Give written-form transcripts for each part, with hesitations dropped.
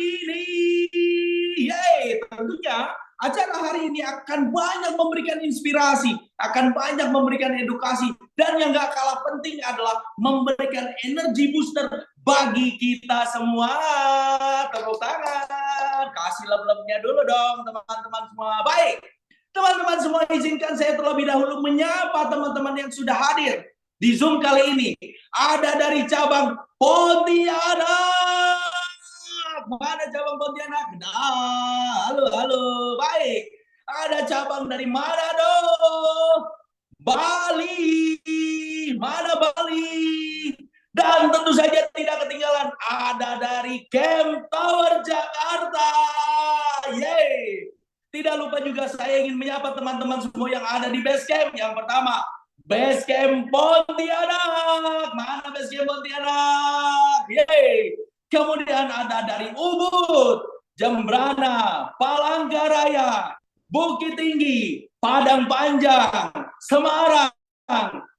ini. Yeay, tentunya acara hari ini akan banyak memberikan inspirasi, akan banyak memberikan edukasi, dan yang gak kalah penting adalah memberikan energi booster bagi kita semua. Tepuk tangan, kasih love-love-nya dulu dong teman-teman semua. Baik, teman-teman semua, izinkan saya terlebih dahulu menyapa teman-teman yang sudah hadir di Zoom kali ini. Ada dari cabang Pontianak. Mana cabang Pontianak? Nah, halo. Baik. Ada cabang dari Manado. Bali. Mana Bali? Dan tentu saja tidak ketinggalan ada dari Camp Tower Jakarta. Yeay. Tidak lupa juga saya ingin menyapa teman-teman semua yang ada di base camp. Yang pertama, base camp Pontianak. Mana base camp Pontianak? Yeay. Kemudian ada dari Ubud, Jembrana, Palangkaraya, Bukit Tinggi, Padang Panjang, Semarang,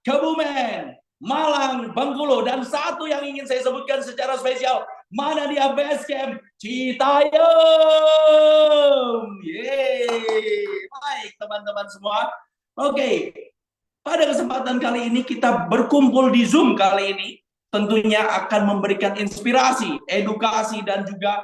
Kebumen, Malang, Bengkulu, dan satu yang ingin saya sebutkan secara spesial, mana dia base camp Citayam. Yeay. Baik teman-teman semua. Oke, pada kesempatan kali ini kita berkumpul di Zoom kali ini tentunya akan memberikan inspirasi, edukasi, dan juga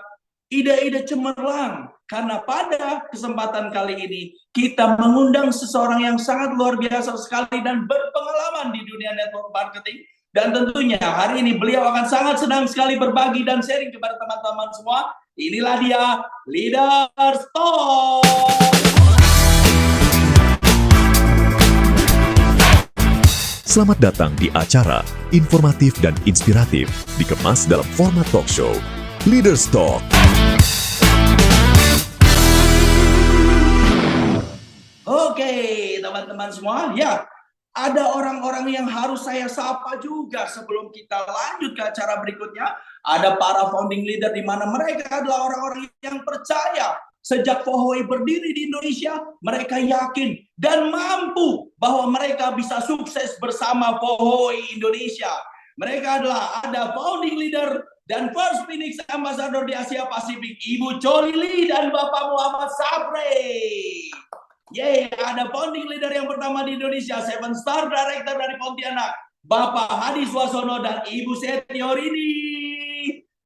ide-ide cemerlang. Karena pada kesempatan kali ini kita mengundang seseorang yang sangat luar biasa sekali dan berpengalaman di dunia network marketing. Dan tentunya hari ini beliau akan sangat senang sekali berbagi dan sharing kepada teman-teman semua. Inilah dia, Leaders Talk. Selamat datang di acara informatif dan inspiratif, dikemas dalam format talk show, Leaders Talk. Oke, teman-teman semua, ya, ada orang-orang yang harus saya sapa juga sebelum kita lanjut ke acara berikutnya. Ada para founding leader di mana mereka adalah orang-orang yang percaya. Sejak Pohoi berdiri di Indonesia, mereka yakin dan mampu bahwa mereka bisa sukses bersama Pohoi Indonesia. Mereka adalah ada founding leader dan First Phoenix Ambassador di Asia Pasifik, Ibu Cholili dan Bapak Muhammad Sabre. Yeay, ada founding leader yang pertama di Indonesia, 7 Star Director dari Pontianak, Bapak Hadi Swasono dan Ibu Setiorini.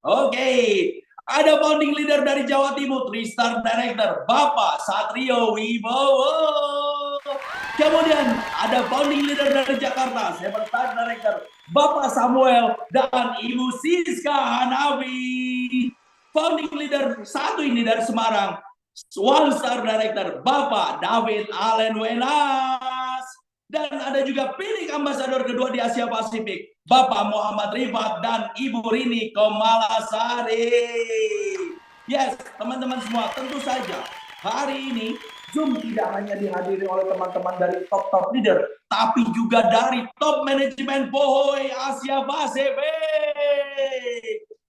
Oke. Ada founding leader dari Jawa Timur, 3 Star Director, Bapak Satrio Wibowo. Kemudian ada founding leader dari Jakarta, 7 Star Director, Bapak Samuel dan Ibu Siska Hanafi. Founding leader satu ini dari Semarang, 1 Star Director, Bapak David Allen Wenas. Dan ada juga Phoenix Ambassador kedua di Asia Pasifik, Bapak Muhammad Rifat dan Ibu Rini Komalasari. Yes, teman-teman semua, tentu saja hari ini Zoom tidak hanya dihadiri oleh teman-teman dari top leader, tapi juga dari top manajemen Pohoi Asia Pasifik.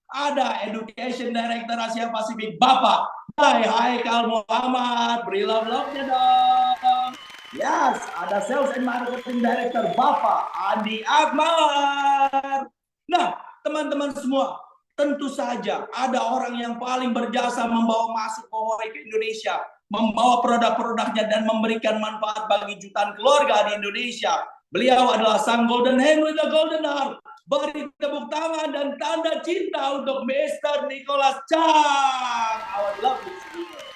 Ada Education Director Asia Pasifik, Bapak Haikal Muhammad. Beri love-nya dong. Yes, ada Sales and Marketing Director Bapak Andi Akbar. Nah, teman-teman semua, tentu saja ada orang yang paling berjasa membawa masuk Pohoi ke Indonesia, membawa produk-produknya dan memberikan manfaat bagi jutaan keluarga di Indonesia. Beliau adalah sang Golden Hand with a Golden Heart. Beri tepuk tangan dan tanda cinta untuk Mr. Nicholas Chang. Our lovely speaker.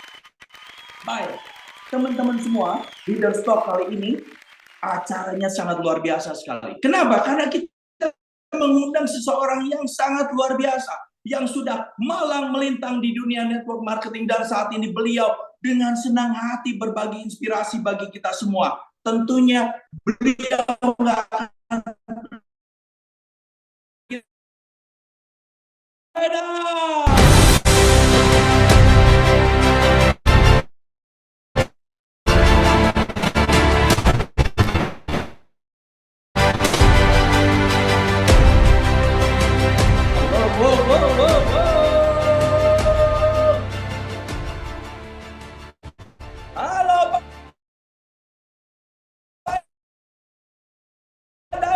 Baik. Teman-teman semua, Leaders Talk kali ini acaranya sangat luar biasa sekali. Kenapa? Karena kita mengundang seseorang yang sangat luar biasa, yang sudah malang melintang di dunia network marketing, dan saat ini beliau dengan senang hati berbagi inspirasi bagi kita semua. Tentunya beliau nggak akan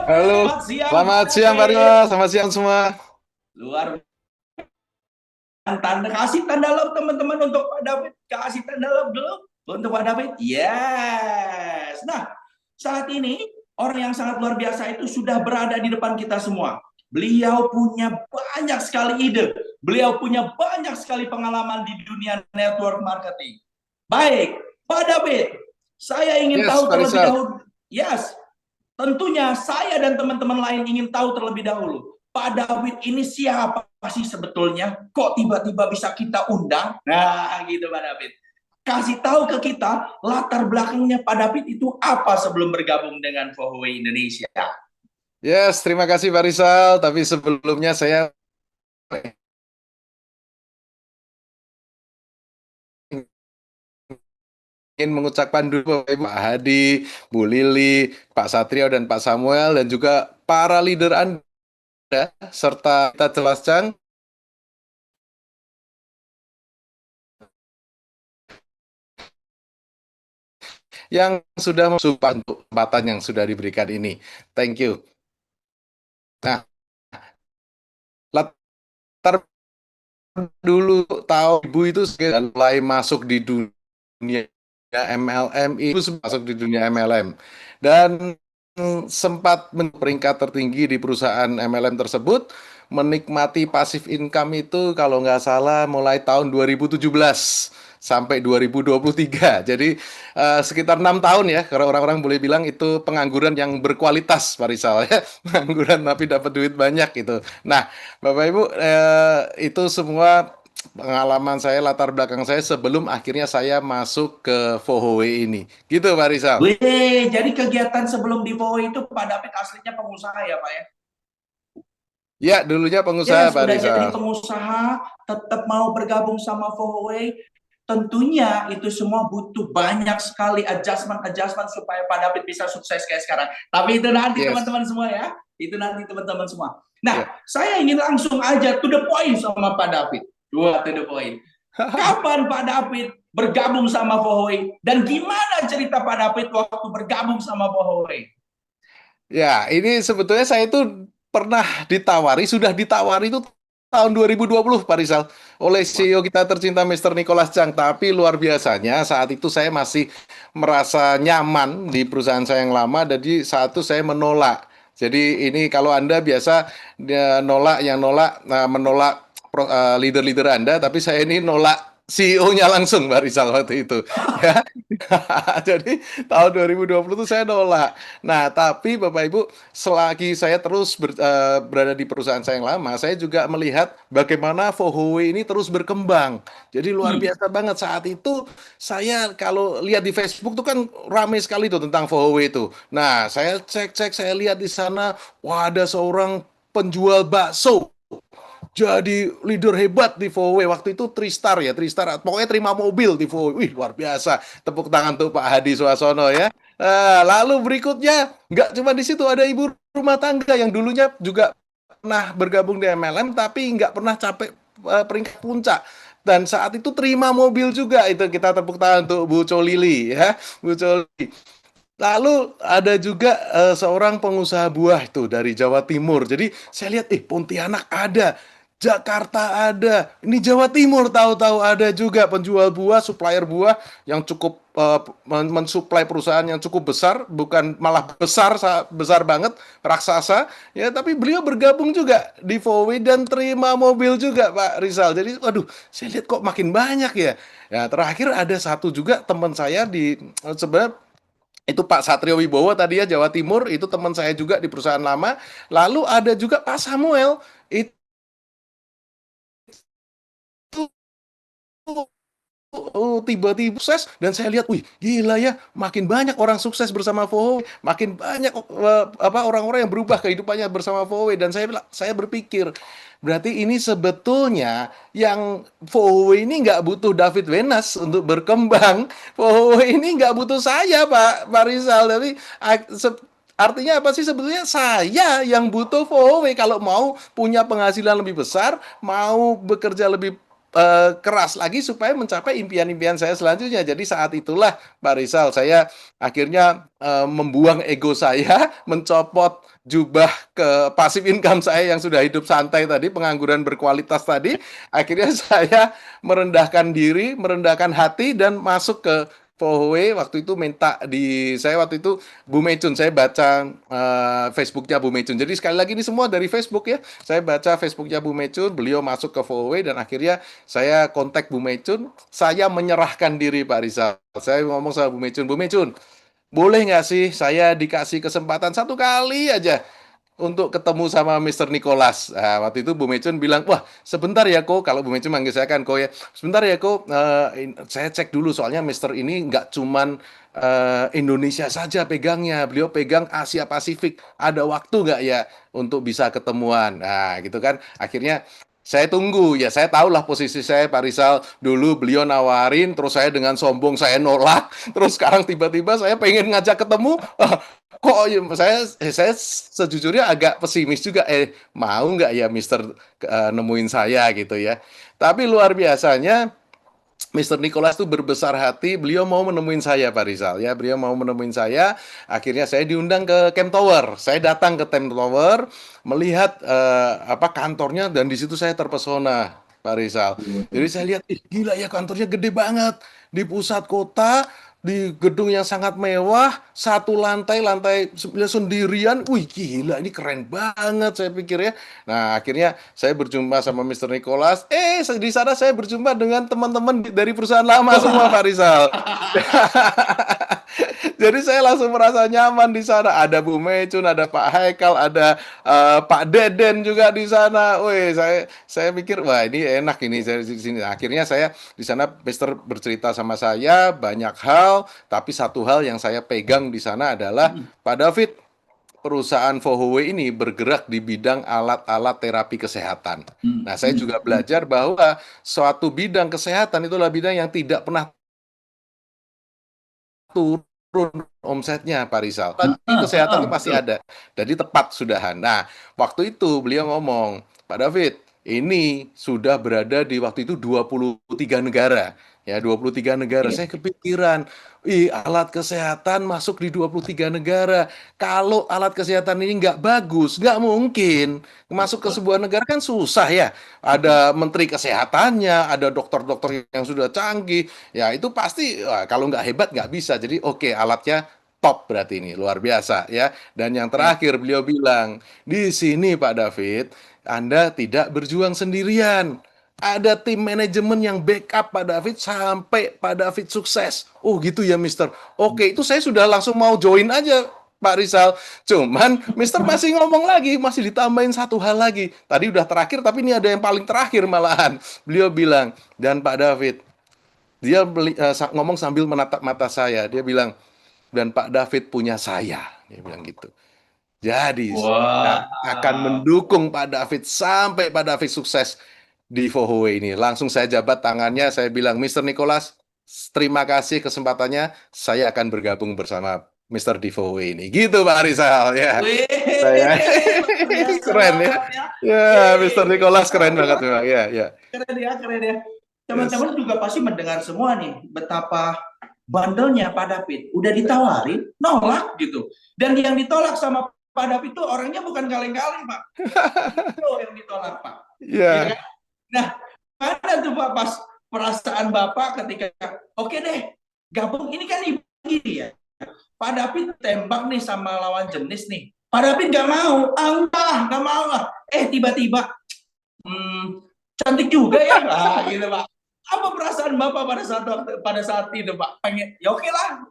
Halo, selamat siang Pak Rima, selamat siang semua. Luar tanda, kasih tanda love teman-teman untuk Pak David. Kasih tanda love dulu untuk Pak David. Yes. Nah, saat ini orang yang sangat luar biasa itu sudah berada di depan kita semua. Beliau punya banyak sekali ide. Beliau punya banyak sekali pengalaman di dunia network marketing. Baik, Pak David, saya ingin Yes, tahu Pak terlebih Rizal. dahulu. Yes, tentunya saya dan teman-teman lain ingin tahu terlebih dahulu. Pak David ini siapa sih sebetulnya? Kok tiba-tiba bisa kita undang? Nah, gitu Pak David. Kasih tahu ke kita latar belakangnya Pak David itu apa sebelum bergabung dengan Fohoway Indonesia. Yes, terima kasih Pak Rizal. Tapi sebelumnya saya ingin mengucapkan dulu Pak Hadi, Bu Lili, Pak Satrio, dan Pak Samuel, dan juga para leader Anda, serta kita jelaskan yang sudah mensupport untuk kesempatan yang sudah diberikan ini. Thank you. Nah, latar dulu tahu Ibu itu mulai masuk di dunia MLM, itu masuk di dunia MLM dan sempat peringkat tertinggi di perusahaan MLM tersebut, menikmati passive income itu kalau nggak salah mulai tahun 2017 sampai 2023. Jadi sekitar 6 tahun ya, kalau orang-orang boleh bilang itu pengangguran yang berkualitas, Pak Rizal ya. Pengangguran tapi dapat duit banyak gitu. Nah, Bapak Ibu, itu semua pengalaman saya, latar belakang saya sebelum akhirnya saya masuk ke Fohoway ini. Gitu, Pak Rizal. Wih, jadi kegiatan sebelum di Fohoway itu Pak David aslinya pengusaha ya Pak ya? Ya, dulunya pengusaha, Yes, Pak udah jadi Rizal. pengusaha, tetap mau bergabung sama Fohoway. Tentunya itu semua butuh banyak sekali adjustment supaya Pak David bisa sukses kayak sekarang. Tapi itu nanti Yes. teman-teman semua ya. Itu nanti teman-teman semua. Nah, Ya. saya ingin langsung aja to the point sama Pak David. Dua to the point. Kapan Pak David bergabung sama Fohoway? Dan gimana cerita Pak David waktu bergabung sama Fohoway? Ya, ini sebetulnya saya itu pernah ditawari, sudah ditawari itu tahun 2020, Pak Rizal, oleh CEO kita tercinta Mr. Nicholas Chang. Tapi luar biasanya saat itu saya masih merasa nyaman di perusahaan saya yang lama, jadi saat itu saya menolak. Jadi ini kalau Anda biasa nolak yang nolak, menolak leader-leader Anda, tapi saya ini nolak CEO-nya langsung, Pak Rizal waktu itu. Ya, jadi tahun 2020 itu saya nolak. Nah, tapi Bapak Ibu, selagi saya terus berada di perusahaan saya yang lama, saya juga melihat bagaimana Fohoway ini terus berkembang. Jadi luar biasa banget saat itu. Saya kalau lihat di Facebook tuh kan ramai sekali tuh tentang Fohoway itu. Nah, saya cek-cek, saya lihat di sana, wah ada seorang penjual bakso jadi leader hebat di Fohoway waktu itu Tristar ya, Tristar pokoknya terima mobil di Fohoway. Wih, luar biasa. Tepuk tangan untuk Pak Hadi Suasono ya. Lalu berikutnya nggak cuma di situ, ada ibu rumah tangga yang dulunya juga pernah bergabung di MLM tapi nggak pernah capek peringkat puncak. Dan saat itu terima mobil juga, itu kita tepuk tangan untuk Bu Colili ya, Bu Colili. Lalu ada juga seorang pengusaha buah itu dari Jawa Timur. Jadi saya lihat, Pontianak ada, Jakarta ada, ini Jawa Timur tahu-tahu ada juga penjual buah, supplier buah yang cukup mensuplai perusahaan yang cukup besar, bukan malah besar besar banget, raksasa. Ya, tapi beliau bergabung juga di Fohoway dan terima mobil juga, Pak Rizal. Jadi, waduh, saya lihat kok makin banyak ya. Ya, terakhir ada satu juga teman saya di sebenarnya itu Pak Satrio Wibowo tadi ya, Jawa Timur, itu teman saya juga di perusahaan lama. Lalu ada juga Pak Samuel, itu tiba-tiba sukses dan saya lihat, wih gila ya, makin banyak orang sukses bersama Fohoway, makin banyak orang-orang yang berubah kehidupannya bersama Fohoway. Dan saya berpikir berarti ini sebetulnya yang Fohoway ini nggak butuh David Wenas untuk berkembang. Fohoway ini nggak butuh saya, Pak Rizal. Jadi artinya apa sih sebetulnya? Saya yang butuh Fohoway kalau mau punya penghasilan lebih besar, mau bekerja lebih keras lagi supaya mencapai impian-impian saya selanjutnya. Jadi saat itulah Pak Rizal, saya akhirnya membuang ego saya, mencopot jubah ke passive income saya yang sudah hidup santai tadi, pengangguran berkualitas tadi, akhirnya saya merendahkan diri, merendahkan hati dan masuk ke Fohwe. Waktu itu minta saya waktu itu Bu Mecun, saya baca Facebooknya Bu Mecun. Jadi sekali lagi ini semua dari Facebook ya. Saya baca Facebooknya Bu Mecun, beliau masuk ke Fohwe dan akhirnya saya kontak Bu Mecun. Saya menyerahkan diri Pak Rizal. Saya ngomong sama Bu Mecun, boleh nggak sih saya dikasih kesempatan satu kali aja untuk ketemu sama Mister Nicholas. Nah, waktu itu Bu Mecun bilang, wah sebentar ya kok, kalau Bu Mecun manggil saya kan kok ya, sebentar ya kok, saya cek dulu soalnya Mister ini nggak cuman Indonesia saja pegangnya, beliau pegang Asia Pasifik. Ada waktu nggak ya untuk bisa ketemuan? Nah gitu kan, akhirnya saya tunggu, ya saya tahulah posisi saya Pak Rizal. Dulu beliau nawarin, terus saya dengan sombong saya nolak. Terus sekarang tiba-tiba saya pengen ngajak ketemu, kok ya, saya sejujurnya agak pesimis juga. Mau nggak ya Mister nemuin saya gitu ya. Tapi luar biasanya Mister Nicholas tuh berbesar hati, beliau mau menemuin saya Pak Rizal ya, beliau mau menemuin saya. Akhirnya saya diundang ke Camp Tower. Saya datang ke Camp Tower, melihat apa kantornya dan di situ saya terpesona Pak Rizal. Jadi saya lihat, ih gila ya kantornya gede banget di pusat kota, di gedung yang sangat mewah, satu lantai, lantai sendirian. Wih gila ini keren banget saya pikir ya. Nah akhirnya saya berjumpa sama Mister Nicholas. Di sana saya berjumpa dengan teman-teman dari perusahaan lama semua Pak Rizal. Jadi saya langsung merasa nyaman di sana. Ada Bu Mecun, ada Pak Haikal, ada Pak Deden juga di sana. Wih, saya mikir wah ini enak ini saya di sini. Akhirnya saya di sana Mister bercerita sama saya banyak hal, tapi satu hal yang saya pegang di sana adalah Pak David, perusahaan Fohwe ini bergerak di bidang alat-alat terapi kesehatan. Nah, saya juga belajar bahwa suatu bidang kesehatan itulah bidang yang tidak pernah turun omsetnya, Pak Rizal. Tapi kesehatan itu pasti Betul. ada. Jadi tepat sudahan. Nah, waktu itu beliau ngomong, Pak David, ini sudah berada di waktu itu 23 negara. Ya, 23 negara. Iya. Saya kepikiran, alat kesehatan masuk di 23 negara. Kalau alat kesehatan ini nggak bagus, nggak mungkin. Masuk ke sebuah negara kan susah ya. Ada menteri kesehatannya, ada dokter-dokter yang sudah canggih. Ya, itu pasti kalau nggak hebat nggak bisa. Jadi oke, alatnya top berarti ini luar biasa ya. Dan yang Ya. terakhir beliau bilang, di sini Pak David, Anda tidak berjuang sendirian. Ada tim manajemen yang backup Pak David sampai Pak David sukses. Oh gitu ya Mister. Oke, itu saya sudah langsung mau join aja Pak Rizal. Cuman Mister masih ngomong lagi, masih ditambahin satu hal lagi. Tadi udah terakhir, tapi ini ada yang paling terakhir malahan. Beliau bilang, dan Pak David, dia ngomong sambil menatap mata saya. Dia bilang, dan Pak David punya saya. Dia bilang gitu. Jadi Wah. saya akan mendukung Pak David sampai Pak David sukses di Fohwe ini. Langsung saya jabat tangannya, saya bilang, Mister Nicholas, terima kasih kesempatannya. Saya akan bergabung bersama Mister di Fohwe ini. Gitu Pak Rizal ya. Wih, Saya luar biasa keren ya. banget ya. Ya, Mister Nicholas keren banget memang. Ya, ya. Keren ya, keren ya. Yes. Teman-teman juga pasti mendengar semua nih betapa bandelnya Pak David. Udah ditawarin, nolak gitu. Dan yang ditolak sama Pak David itu orangnya bukan kaleng-kaleng, Pak. Itu yang ditolak, Pak. Ya Ya. kan? Nah, mana tuh Pak pas perasaan Bapak ketika oke deh, gabung ini kan ibu gini ya. Pak David tembak nih sama lawan jenis nih. Pak David nggak mau, nggak mau lah. Tiba-tiba, cantik juga ya, gitu Pak. Apa perasaan Bapak pada saat itu Pak? Pengen, ya oke lah,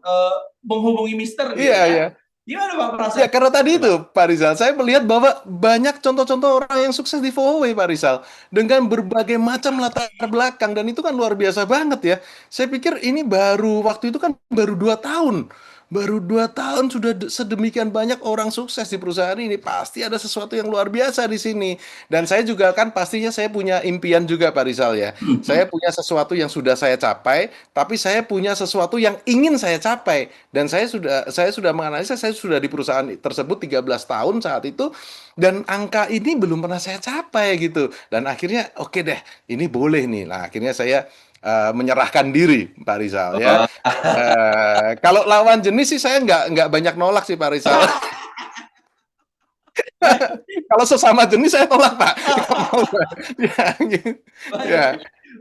menghubungi Mister gitu Iya, iya. kan. Gimana Pak Ya, perasaan? karena tadi itu, Pak Rizal, saya melihat bahwa banyak contoh-contoh orang yang sukses di Fohwe, Pak Rizal, dengan berbagai macam latar belakang, dan itu kan luar biasa banget ya. Saya pikir ini waktu itu kan baru 2 tahun. Baru 2 tahun sudah sedemikian banyak orang sukses di perusahaan ini. Pasti ada sesuatu yang luar biasa di sini. Dan saya juga kan pastinya saya punya impian juga, Pak Rizal ya. Saya punya sesuatu yang sudah saya capai, tapi saya punya sesuatu yang ingin saya capai. Dan saya sudah menganalisa, saya sudah di perusahaan tersebut 13 tahun saat itu, dan angka ini belum pernah saya capai gitu. Dan akhirnya oke deh, ini boleh nih. Nah, akhirnya saya menyerahkan diri, Pak Rizal ya. Kalau lawan jenis sih saya nggak banyak nolak sih Pak Rizal. Baik, Kalau sesama jenis saya tolak, Pak. Nggak mau, Pak. Ya, gitu. baik, Ya,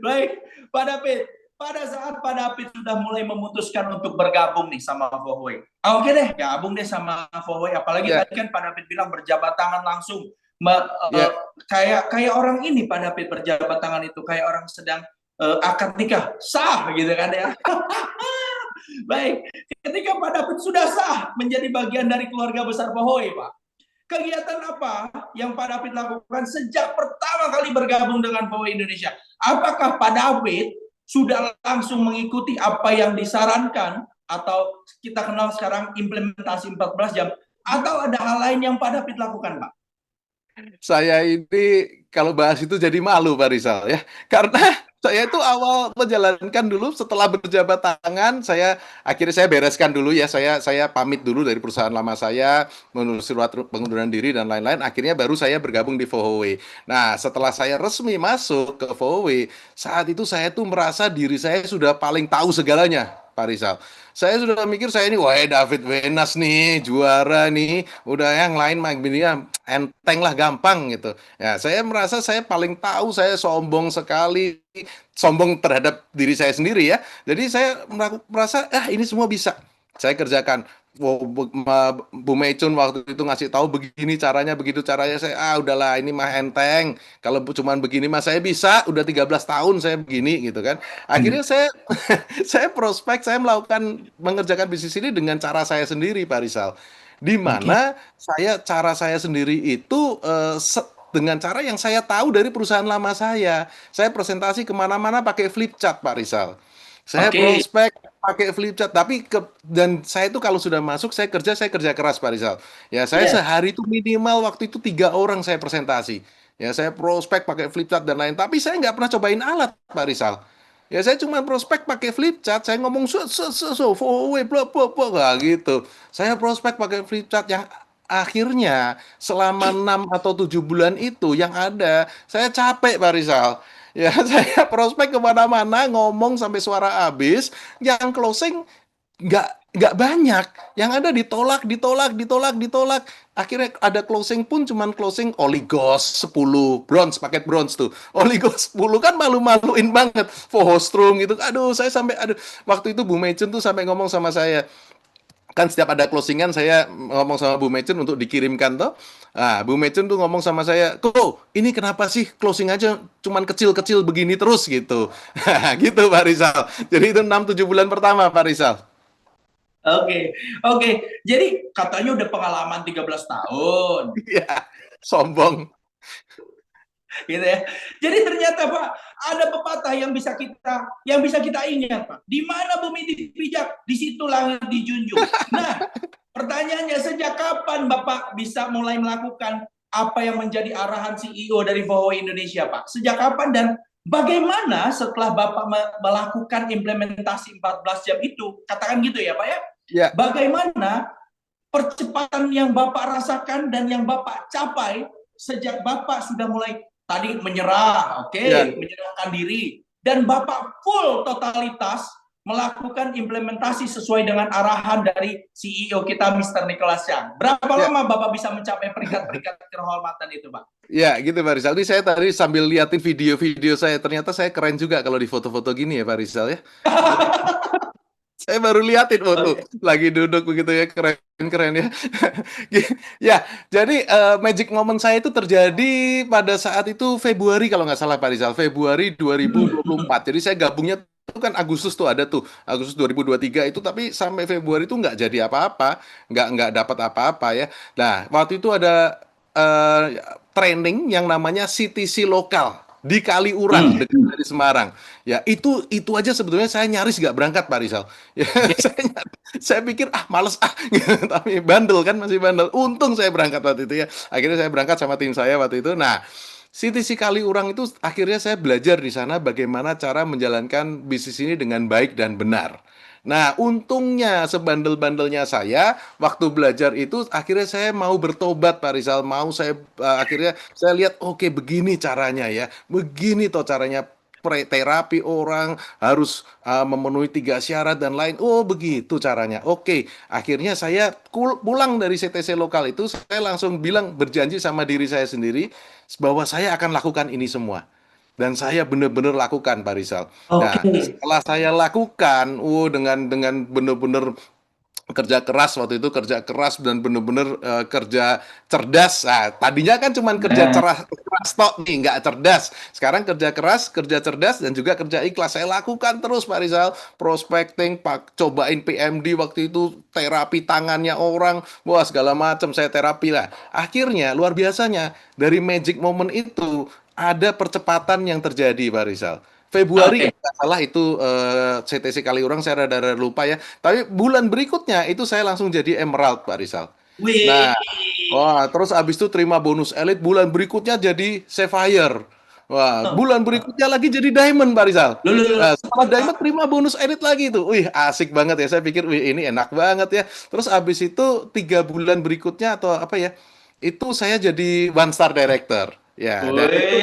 baik. Pak David, pada saat Pak David sudah mulai memutuskan untuk bergabung nih sama Huawei. Oke deh, gabung deh sama Huawei. Apalagi ya, tadi kan Pak David bilang berjabat tangan langsung. Ma- ya. kayak kayak orang ini Pak David berjabat tangan itu kayak orang sedang akad nikah sah gitu kan ya. Baik, ketika Pak David sudah sah menjadi bagian dari keluarga besar Huawei, Pak. Kegiatan apa yang Pak David lakukan sejak pertama kali bergabung dengan Huawei Indonesia? Apakah Pak David sudah langsung mengikuti apa yang disarankan atau kita kenal sekarang implementasi 14 jam atau ada hal lain yang Pak David lakukan, Pak? Saya ini kalau bahas itu jadi malu, Pak Rizal ya. Karena saya itu awal menjalankan dulu setelah berjabat tangan, akhirnya saya bereskan dulu ya. Saya pamit dulu dari perusahaan lama saya, menulis surat pengunduran diri dan lain-lain. Akhirnya baru saya bergabung di Huawei. Nah, setelah saya resmi masuk ke Huawei, saat itu saya tuh merasa diri saya sudah paling tahu segalanya, Pak Rizal. Saya sudah mikir saya ini, wah David Wenas nih, juara nih. Udah yang lain mah gini ya, enteng lah, gampang gitu. Ya, saya merasa saya paling tahu, saya sombong sekali, sombong terhadap diri saya sendiri ya. Jadi saya merasa, ini semua bisa. Saya kerjakan. Wow, Bu Meicun waktu itu ngasih tahu begini caranya, begitu caranya. Saya, udahlah ini mah enteng. Kalau cuman begini mah saya bisa. Udah 13 tahun saya begini gitu kan. Akhirnya saya saya prospek, saya mengerjakan bisnis ini dengan cara saya sendiri, Pak Rizal. Di Oke. mana cara saya sendiri itu dengan cara yang saya tahu dari perusahaan lama saya. Saya presentasi kemana-mana pakai flip chart, Pak Rizal. Saya Oke. prospek pakai flip chart, dan saya itu kalau sudah masuk saya kerja keras, Pak Rizal. Ya, saya Yes. sehari itu minimal waktu itu 3 orang saya presentasi. Ya, saya prospek pakai flip chart dan lain. Tapi saya nggak pernah cobain alat, Pak Rizal. Ya saya cuma prospek pakai flip chart, saya ngomong forward, bla bla bla nggak gitu. Saya prospek pakai flip chart yang akhirnya selama 6 atau 7 bulan itu yang ada, saya capek, Pak Rizal. Ya, saya prospek kemana-mana, ngomong sampai suara habis, yang closing nggak banyak, yang ada ditolak ditolak ditolak ditolak. Akhirnya ada closing pun cuman closing oligos 10 bronze, paket bronze tuh, oligos 10 kan malu-maluin banget, Fohostrum gitu. Aduh, saya sampai, aduh, waktu itu Bu Mecun tuh sampai ngomong sama saya, kan setiap ada closingan saya ngomong sama Bu Mecun untuk dikirimkan toh. Ah, Bu Mecun tuh ngomong sama saya, "Kok, ini kenapa sih closing aja cuman kecil-kecil begini terus gitu." Gitu, Pak Rizal. Jadi itu 6-7 bulan pertama, Pak Rizal. Oke. Oke. Jadi katanya udah pengalaman 13 tahun. Iya, sombong. Gitu ya. Jadi ternyata Pak, ada pepatah yang bisa kita ingat Pak. Di mana bumi dipijak, di situ langit dijunjung. Nah, pertanyaannya sejak kapan Bapak bisa mulai melakukan apa yang menjadi arahan CEO dari Huawei Indonesia Pak? Sejak kapan dan bagaimana setelah Bapak melakukan implementasi 14 jam itu? Katakan gitu ya Pak ya. Ya, Bagaimana percepatan yang Bapak rasakan dan yang Bapak capai sejak Bapak sudah mulai tadi menyerah, oke, ya. menyerahkan diri, dan Bapak full totalitas melakukan implementasi sesuai dengan arahan dari CEO kita, Mr. Nicholas Yang. Berapa Ya, lama Bapak bisa mencapai peringkat-peringkat kehormatan itu, Pak? ya gitu Pak Rizal. Ini saya tadi sambil liatin video-video saya, ternyata saya keren juga kalau di foto-foto gini ya Pak Rizal ya. Saya baru liatin foto Oke. lagi duduk begitu ya, keren-keren ya. Ya, jadi magic moment saya itu terjadi pada saat itu Februari kalau nggak salah Pak Rizal, Februari 2024. Jadi saya gabungnya itu kan Agustus tuh ada tuh, Agustus 2023 itu, tapi sampai Februari itu nggak jadi apa-apa, nggak dapat apa-apa ya. Nah, waktu itu ada training yang namanya CTC lokal di Kaliurang Hmm. dekat dari Semarang. Ya, itu aja sebetulnya saya nyaris nggak berangkat, Pak Rizal. Ya, saya pikir males gitu. Tapi bandel kan, masih bandel. Untung saya berangkat waktu itu ya. Akhirnya saya berangkat sama tim saya waktu itu. Nah, CTC Kaliurang itu akhirnya saya belajar di sana bagaimana cara menjalankan bisnis ini dengan baik dan benar. Nah, untungnya sebandel-bandelnya saya waktu belajar itu akhirnya saya mau bertobat, Pak Rizal. Akhirnya saya lihat, oke, begini caranya ya. Begini toh caranya terapi orang, harus memenuhi 3 syarat dan lain. Oh, begitu caranya. Oke, akhirnya saya pulang dari CTC lokal itu, saya langsung bilang, berjanji sama diri saya sendiri bahwa saya akan lakukan ini semua. Dan saya benar-benar lakukan, Pak Rizal. Nah, Oke. setelah saya lakukan, dengan benar-benar kerja keras, waktu itu kerja keras dan bener-bener kerja cerdas. Nah, tadinya kan cuman kerja Nah, keras tok nih, nggak cerdas. Sekarang kerja keras, kerja cerdas, dan juga kerja ikhlas. Saya lakukan terus, Pak Rizal. Prospecting, cobain PMD waktu itu, terapi tangannya orang, wah segala macam saya terapi lah. Akhirnya, luar biasanya, dari magic moment itu, ada percepatan yang terjadi, Pak Rizal. Februari oke. kalau nggak salah itu CTC Kaliurang, saya rada-rada lupa ya. Tapi bulan berikutnya itu saya langsung jadi Emerald, Pak Rizal. Wih. Nah, wah, terus abis itu terima bonus Elite, bulan berikutnya jadi Sapphire. Wah, bulan berikutnya lagi jadi Diamond, Pak Rizal. Lulu, lulu. Nah, setelah Diamond terima bonus Elite lagi itu. Wih, asik banget ya. Saya pikir, wih, ini enak banget ya. Terus abis itu 3 bulan berikutnya atau apa ya? Itu saya jadi One Star Director. Ya, dan itu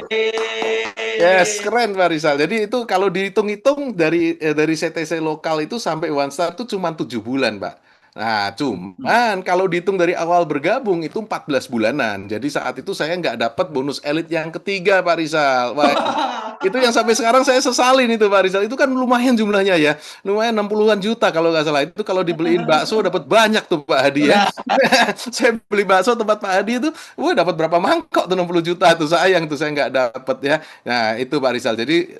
yes, Wih. keren Pak Rizal. Jadi itu kalau dihitung-hitung dari CTC lokal itu sampai One Star itu cuma 7 bulan, Pak. Nah, cuman kalau dihitung dari awal bergabung itu 14 bulanan. Jadi saat itu saya nggak dapat bonus elit yang ketiga, Pak Rizal. Wah, itu yang sampai sekarang saya sesalin itu, Pak Rizal. Itu kan lumayan jumlahnya ya. Lumayan 60-an juta kalau nggak salah. Itu kalau dibeliin bakso dapat banyak tuh Pak Hadi ya. Nah, Saya beli bakso tempat Pak Hadi itu, wah dapat berapa mangkok tuh 60 juta tuh. Sayang tuh saya nggak dapat ya. Nah, itu Pak Rizal. Jadi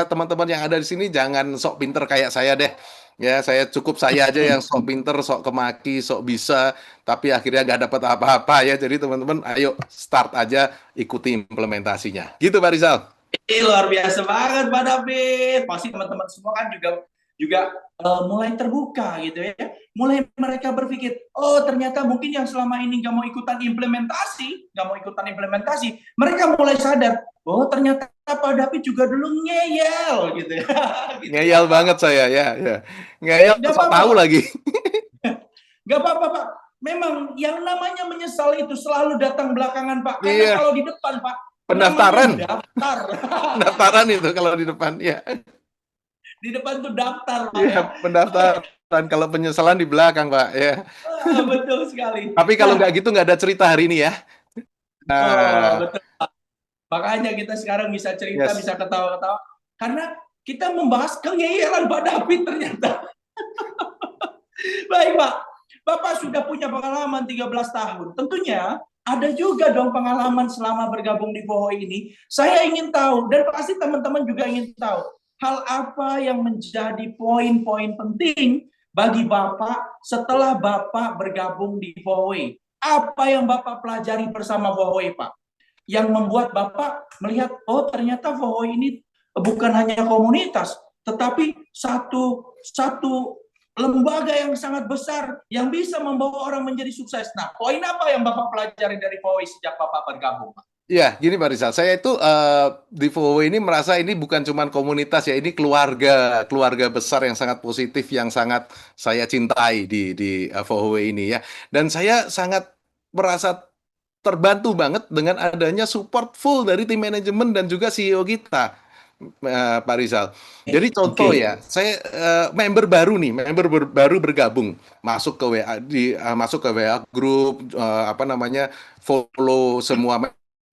teman-teman yang ada di sini jangan sok pinter kayak saya deh. Ya, saya aja yang sok pinter, sok kemaki, sok bisa, tapi akhirnya nggak dapat apa-apa ya. Jadi teman-teman, ayo start aja, ikuti implementasinya. Gitu Pak Rizal. luar biasa banget Pak David. Pasti teman-teman semua kan juga juga mulai terbuka gitu ya. Mulai mereka berpikir, oh ternyata mungkin yang selama ini nggak mau ikutan implementasi, mereka mulai sadar, oh ternyata Pak David juga dulu ngeyel gitu ya. Gitu ya. Ngeyel banget saya ya, ya. Ngeyel Nggak sok apa-apa tahu Pak, lagi. nggak apa-apa Pak. Memang yang namanya menyesal itu selalu datang belakangan Pak. Karena Iya, kalau di depan Pak, namanya pendaftaran. daftar. Pendaftaran itu kalau di depan ya. Di depan tuh daftar Pak Iya, ya. pendaftaran. Kalau penyesalan di belakang, Pak, ya. Betul sekali. Tapi kalau Nah, nggak gitu nggak ada cerita hari ini ya. Nah, betul. Makanya kita sekarang bisa cerita, yes. bisa ketawa-ketawa. Karena kita membahas kengeyelan Pak David ternyata. Baik Pak, Bapak sudah punya pengalaman 13 tahun. Tentunya ada juga dong pengalaman selama bergabung di Voho ini. Saya ingin tahu, dan pasti teman-teman juga ingin tahu, hal apa yang menjadi poin-poin penting bagi Bapak setelah Bapak bergabung di Voho. Apa yang Bapak pelajari bersama Voho, Pak? Yang membuat Bapak melihat, oh ternyata Voho ini bukan hanya komunitas, tetapi satu satu lembaga yang sangat besar yang bisa membawa orang menjadi sukses. Nah, poin apa yang Bapak pelajari dari Voho sejak Bapak bergabung, Pak? Ya, gini Pak Rizal, saya itu di VOW ini merasa ini bukan cuma komunitas ya, ini keluarga besar yang sangat positif, yang sangat saya cintai di VOW ini ya. Dan saya sangat merasa terbantu banget dengan adanya support full dari tim manajemen dan juga CEO kita, Pak Rizal. Jadi contoh Oke. ya, saya member baru nih, baru bergabung, masuk ke WA masuk ke WA grup, apa namanya, follow semua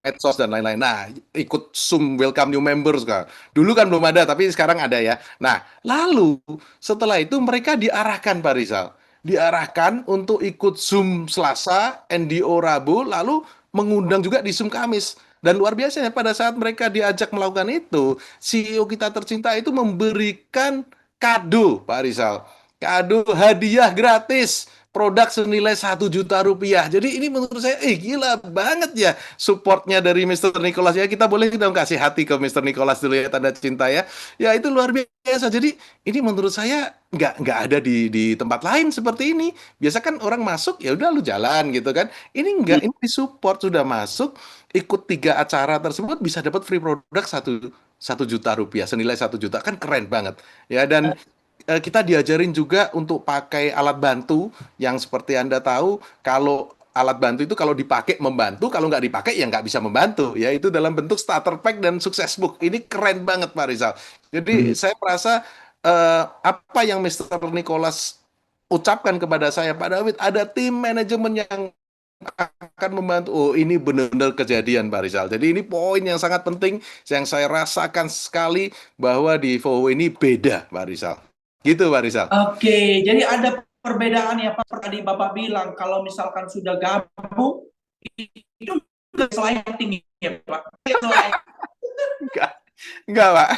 medsos dan lain-lain. Nah, ikut Zoom welcome new members kan. Dulu kan belum ada, tapi sekarang ada ya. Nah, lalu setelah itu mereka diarahkan Pak Rizal, diarahkan untuk ikut Zoom Selasa, NDO Rabu, lalu mengundang juga di Zoom Kamis. Dan luar biasanya pada saat mereka diajak melakukan itu, CEO kita tercinta itu memberikan kado, Pak Rizal. Kado hadiah gratis, produk senilai 1 juta rupiah. Jadi ini menurut saya, gila banget ya supportnya dari Mister Nicholas ya. Kita boleh dong kasih hati ke Mister Nicholas dulu ya, tanda cinta ya. Ya itu luar biasa. Jadi ini menurut saya nggak ada di tempat lain seperti ini. Biasa kan orang masuk ya udah lu jalan gitu kan. Ini nggak, ini disupport, sudah masuk ikut 3 acara tersebut bisa dapat free produk 1 juta rupiah, senilai 1 juta, kan keren banget ya. Dan kita diajarin juga untuk pakai alat bantu yang seperti Anda tahu, kalau alat bantu itu kalau dipakai membantu, kalau nggak dipakai ya nggak bisa membantu. Ya itu dalam bentuk starter pack dan sukses book. Ini keren banget Pak Rizal. Jadi saya merasa apa yang Mr. Nicholas ucapkan kepada saya, Pak David, ada tim manajemen yang akan membantu. Oh, ini benar-benar kejadian, Pak Rizal. Jadi ini poin yang sangat penting yang saya rasakan sekali bahwa di Vowo ini beda, Pak Rizal. Gitu, Pak Rizal. Oke, jadi ada perbedaan ya Pak. Tadi Bapak bilang kalau misalkan sudah gabung itu selain tinggi ya Pak. Selain. Enggak, enggak, Pak.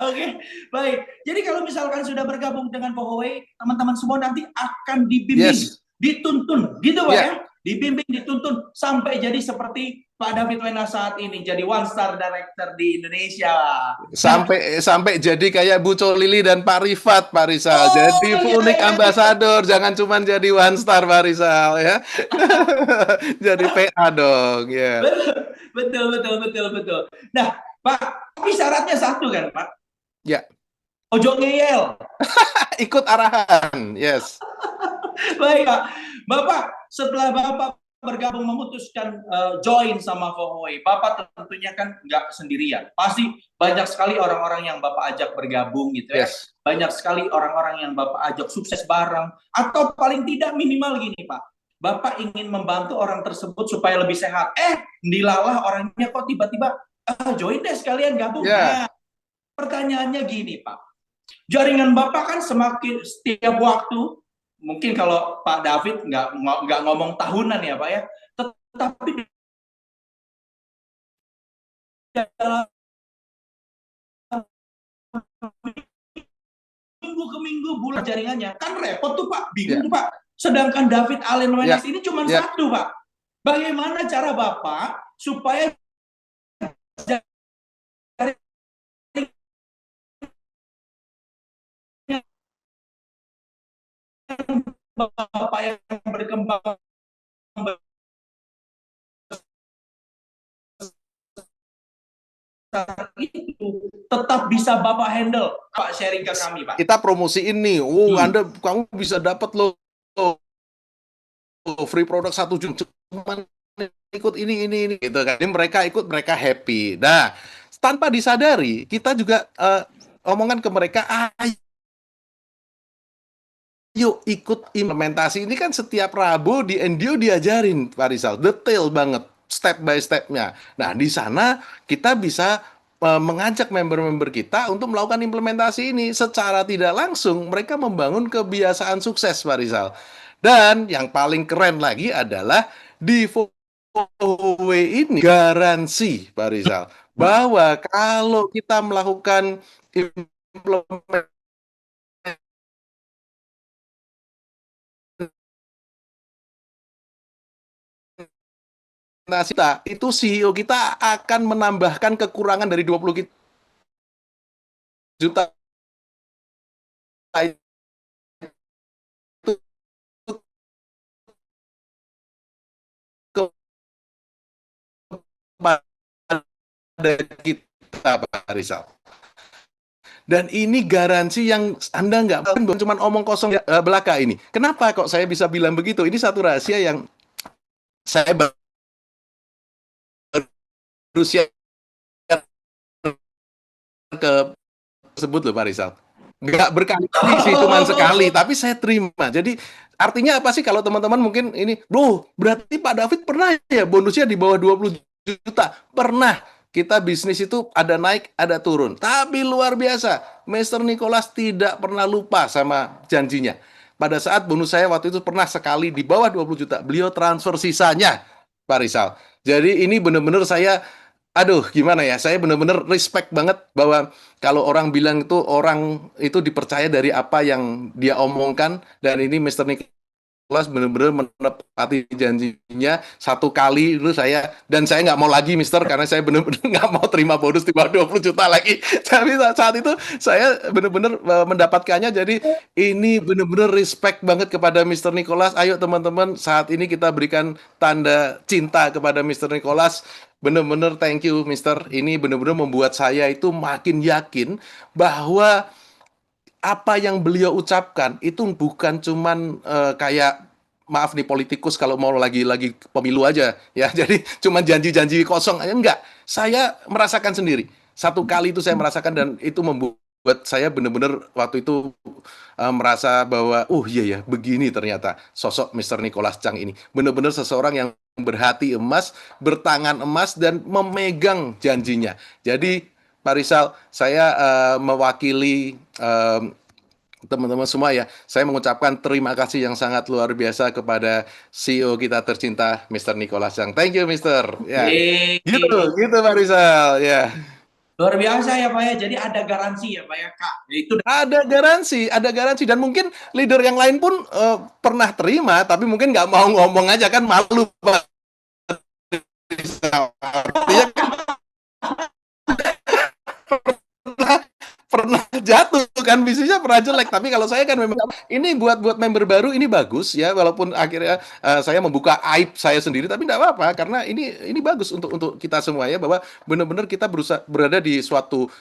Oke, baik. Jadi kalau misalkan sudah bergabung dengan Pohoway, teman-teman semua nanti akan dibimbing, Yes. dituntun, gitu Pak Ya, ya? Dibimbing, dituntun sampai jadi seperti Pak David Wena saat ini, jadi one star director di Indonesia. sampai jadi kayak Bu Lili dan Pak Rifat, Pak Rizal. Jadi Oh full ya, nick ya, ya. ambassador, jangan cuma jadi one star, Pak Rizal ya. Jadi PA dong, ya. Betul, betul, betul, betul. Nah, Pak, tapi syaratnya satu kan, Pak? Ya, Ojo ngeyel. ikut arahan. Yes. Baik, Pak. Bapak, setelah Bapak bergabung memutuskan join sama Vohoi, Bapak tentunya kan nggak sendirian. Pasti banyak sekali orang-orang yang Bapak ajak bergabung gitu ya. Yes. Banyak sekali orang-orang yang Bapak ajak sukses bareng. Atau paling tidak minimal gini, Pak. Bapak ingin membantu orang tersebut supaya lebih sehat. Dilalah orangnya kok tiba-tiba join deh sekalian gabung. Ya. Nah, pertanyaannya gini, Pak. Jaringan Bapak kan semakin setiap waktu, mungkin kalau Pak David nggak ngomong tahunan ya Pak ya, tetapi dalam minggu ke minggu, bulan jaringannya kan repot tuh Pak, bingung Ya. tuh Pak. Sedangkan David Allen Wenas ini cuma Ya. satu Pak. Bagaimana cara Bapak supaya Bapak yang berkembang itu tetap bisa Bapak handle, Pak, sharing ke kami Pak. Kita promosiin nih, kamu bisa dapat loh free produk 1 jam, cuman ikut ini gitu kan. Jadi mereka ikut, mereka happy. Nah, tanpa disadari kita juga omongan ke mereka, yuk ikut implementasi. Ini kan setiap Rabu di Endio diajarin, Pak Rizal, detail banget, step by stepnya. Nah, di sana kita bisa mengajak member-member kita untuk melakukan implementasi ini. Secara tidak langsung, mereka membangun kebiasaan sukses, Pak Rizal. Dan yang paling keren lagi adalah di Vowe ini garansi, Pak Rizal, bahwa kalau kita melakukan implementasi kita, itu CEO kita akan menambahkan kekurangan dari 20 juta itu kepada kita, Pak Rizal. Dan ini garansi yang Anda nggak bukan cuma omong kosong belaka ini. Kenapa kok saya bisa bilang begitu? Ini satu rahasia yang saya baru share ke tersebut loh Pak Rizal. Nggak berkali-kali sih, cuma sekali, tapi saya terima. Jadi artinya apa sih kalau teman-teman mungkin ini, bro, berarti Pak David pernah ya bonusnya di bawah 20 juta? Pernah. Kita bisnis itu ada naik, ada turun. Tapi luar biasa, Mr. Nicholas tidak pernah lupa sama janjinya. Pada saat bonus saya waktu itu pernah sekali di bawah 20 juta, beliau transfer sisanya, Pak Rizal. Jadi ini benar-benar saya, aduh gimana ya, saya benar-benar respect banget bahwa kalau orang bilang itu orang itu dipercaya dari apa yang dia omongkan, dan ini Mr. Nicholas benar-benar menepati janjinya satu kali itu saya, dan saya nggak mau lagi Mister, karena saya benar-benar nggak mau terima bonus di bawah 20 juta lagi. Tapi saat itu saya benar-benar mendapatkannya, jadi ini benar-benar respect banget kepada Mr. Nicholas. Ayo teman-teman, saat ini kita berikan tanda cinta kepada Mr. Nicholas. Benar-benar thank you Mister. Ini benar-benar membuat saya itu makin yakin bahwa apa yang beliau ucapkan itu bukan cuman kayak maaf nih politikus kalau mau lagi pemilu aja ya. Jadi cuma janji-janji kosong aja enggak. Saya merasakan sendiri. Satu kali itu saya merasakan dan itu membuat saya benar-benar waktu itu merasa bahwa iya ya begini ternyata sosok Mr. Nicholas Chang ini. Benar-benar seseorang yang berhati emas, bertangan emas dan memegang janjinya. Jadi Pak Rizal, saya mewakili teman-teman semua ya, saya mengucapkan terima kasih yang sangat luar biasa kepada CEO kita tercinta, Mr. Nicholas Chang. Thank you, Mr. Ya, gitu, Yeay. gitu Pak Rizal. Ya, Luar biasa ya Pak ya. Jadi ada garansi ya Pak ya Kak. Itu ada garansi dan mungkin leader yang lain pun pernah terima, tapi mungkin nggak mau ngomong aja kan malu Pak Rizal. Artinya pernah jatuh kan bisnisnya pernah jelek, tapi kalau saya kan memang ini buat member baru ini bagus ya, walaupun akhirnya saya membuka aib saya sendiri, tapi tidak apa-apa karena ini bagus untuk kita semua ya, bahwa benar-benar kita berada di suatu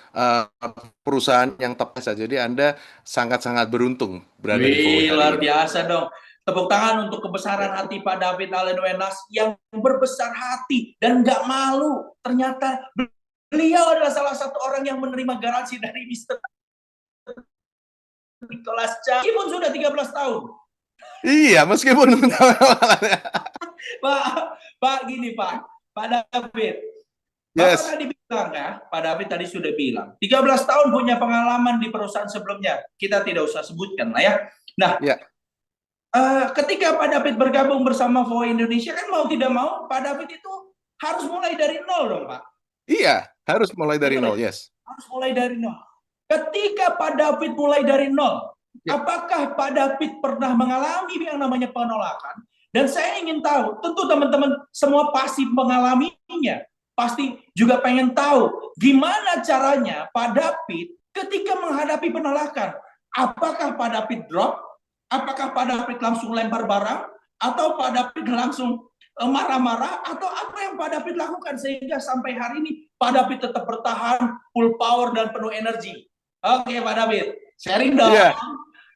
perusahaan yang tepat saja. Jadi Anda sangat-sangat beruntung berada di Fowe Wih, hari luar ini. biasa dong. Tepuk tangan untuk kebesaran hati Pak David Allen Wenas yang berbesar hati dan nggak malu. Ternyata beliau adalah salah satu orang yang menerima garansi dari Mr. Nicholas Chang. Meskipun sudah 13 tahun. Iya, meskipun Pak, gini Pak David. yes. Bapak tadi bilang ya, Pak David tadi sudah bilang, 13 tahun punya pengalaman di perusahaan sebelumnya. Kita tidak usah sebutkan lah ya. Nah, Ya. Ketika Pak David bergabung bersama Fowe Indonesia, kan mau tidak mau, Pak David itu harus mulai dari nol dong, Pak. Iya, harus mulai dari nol, yes. Harus mulai dari nol. Ketika Pak David mulai dari nol, apakah Pak David pernah mengalami yang namanya penolakan? Dan saya ingin tahu, tentu teman-teman semua pasti mengalaminya. Pasti juga pengen tahu gimana caranya Pak David ketika menghadapi penolakan. Apakah Pak David drop? Apakah Pak David langsung lempar barang? Atau Pak David langsung marah-marah? Atau apa yang Pak David lakukan sehingga sampai hari ini Pak David tetap bertahan, full power dan penuh energi? Oke Pak David, sharing dong. Iya.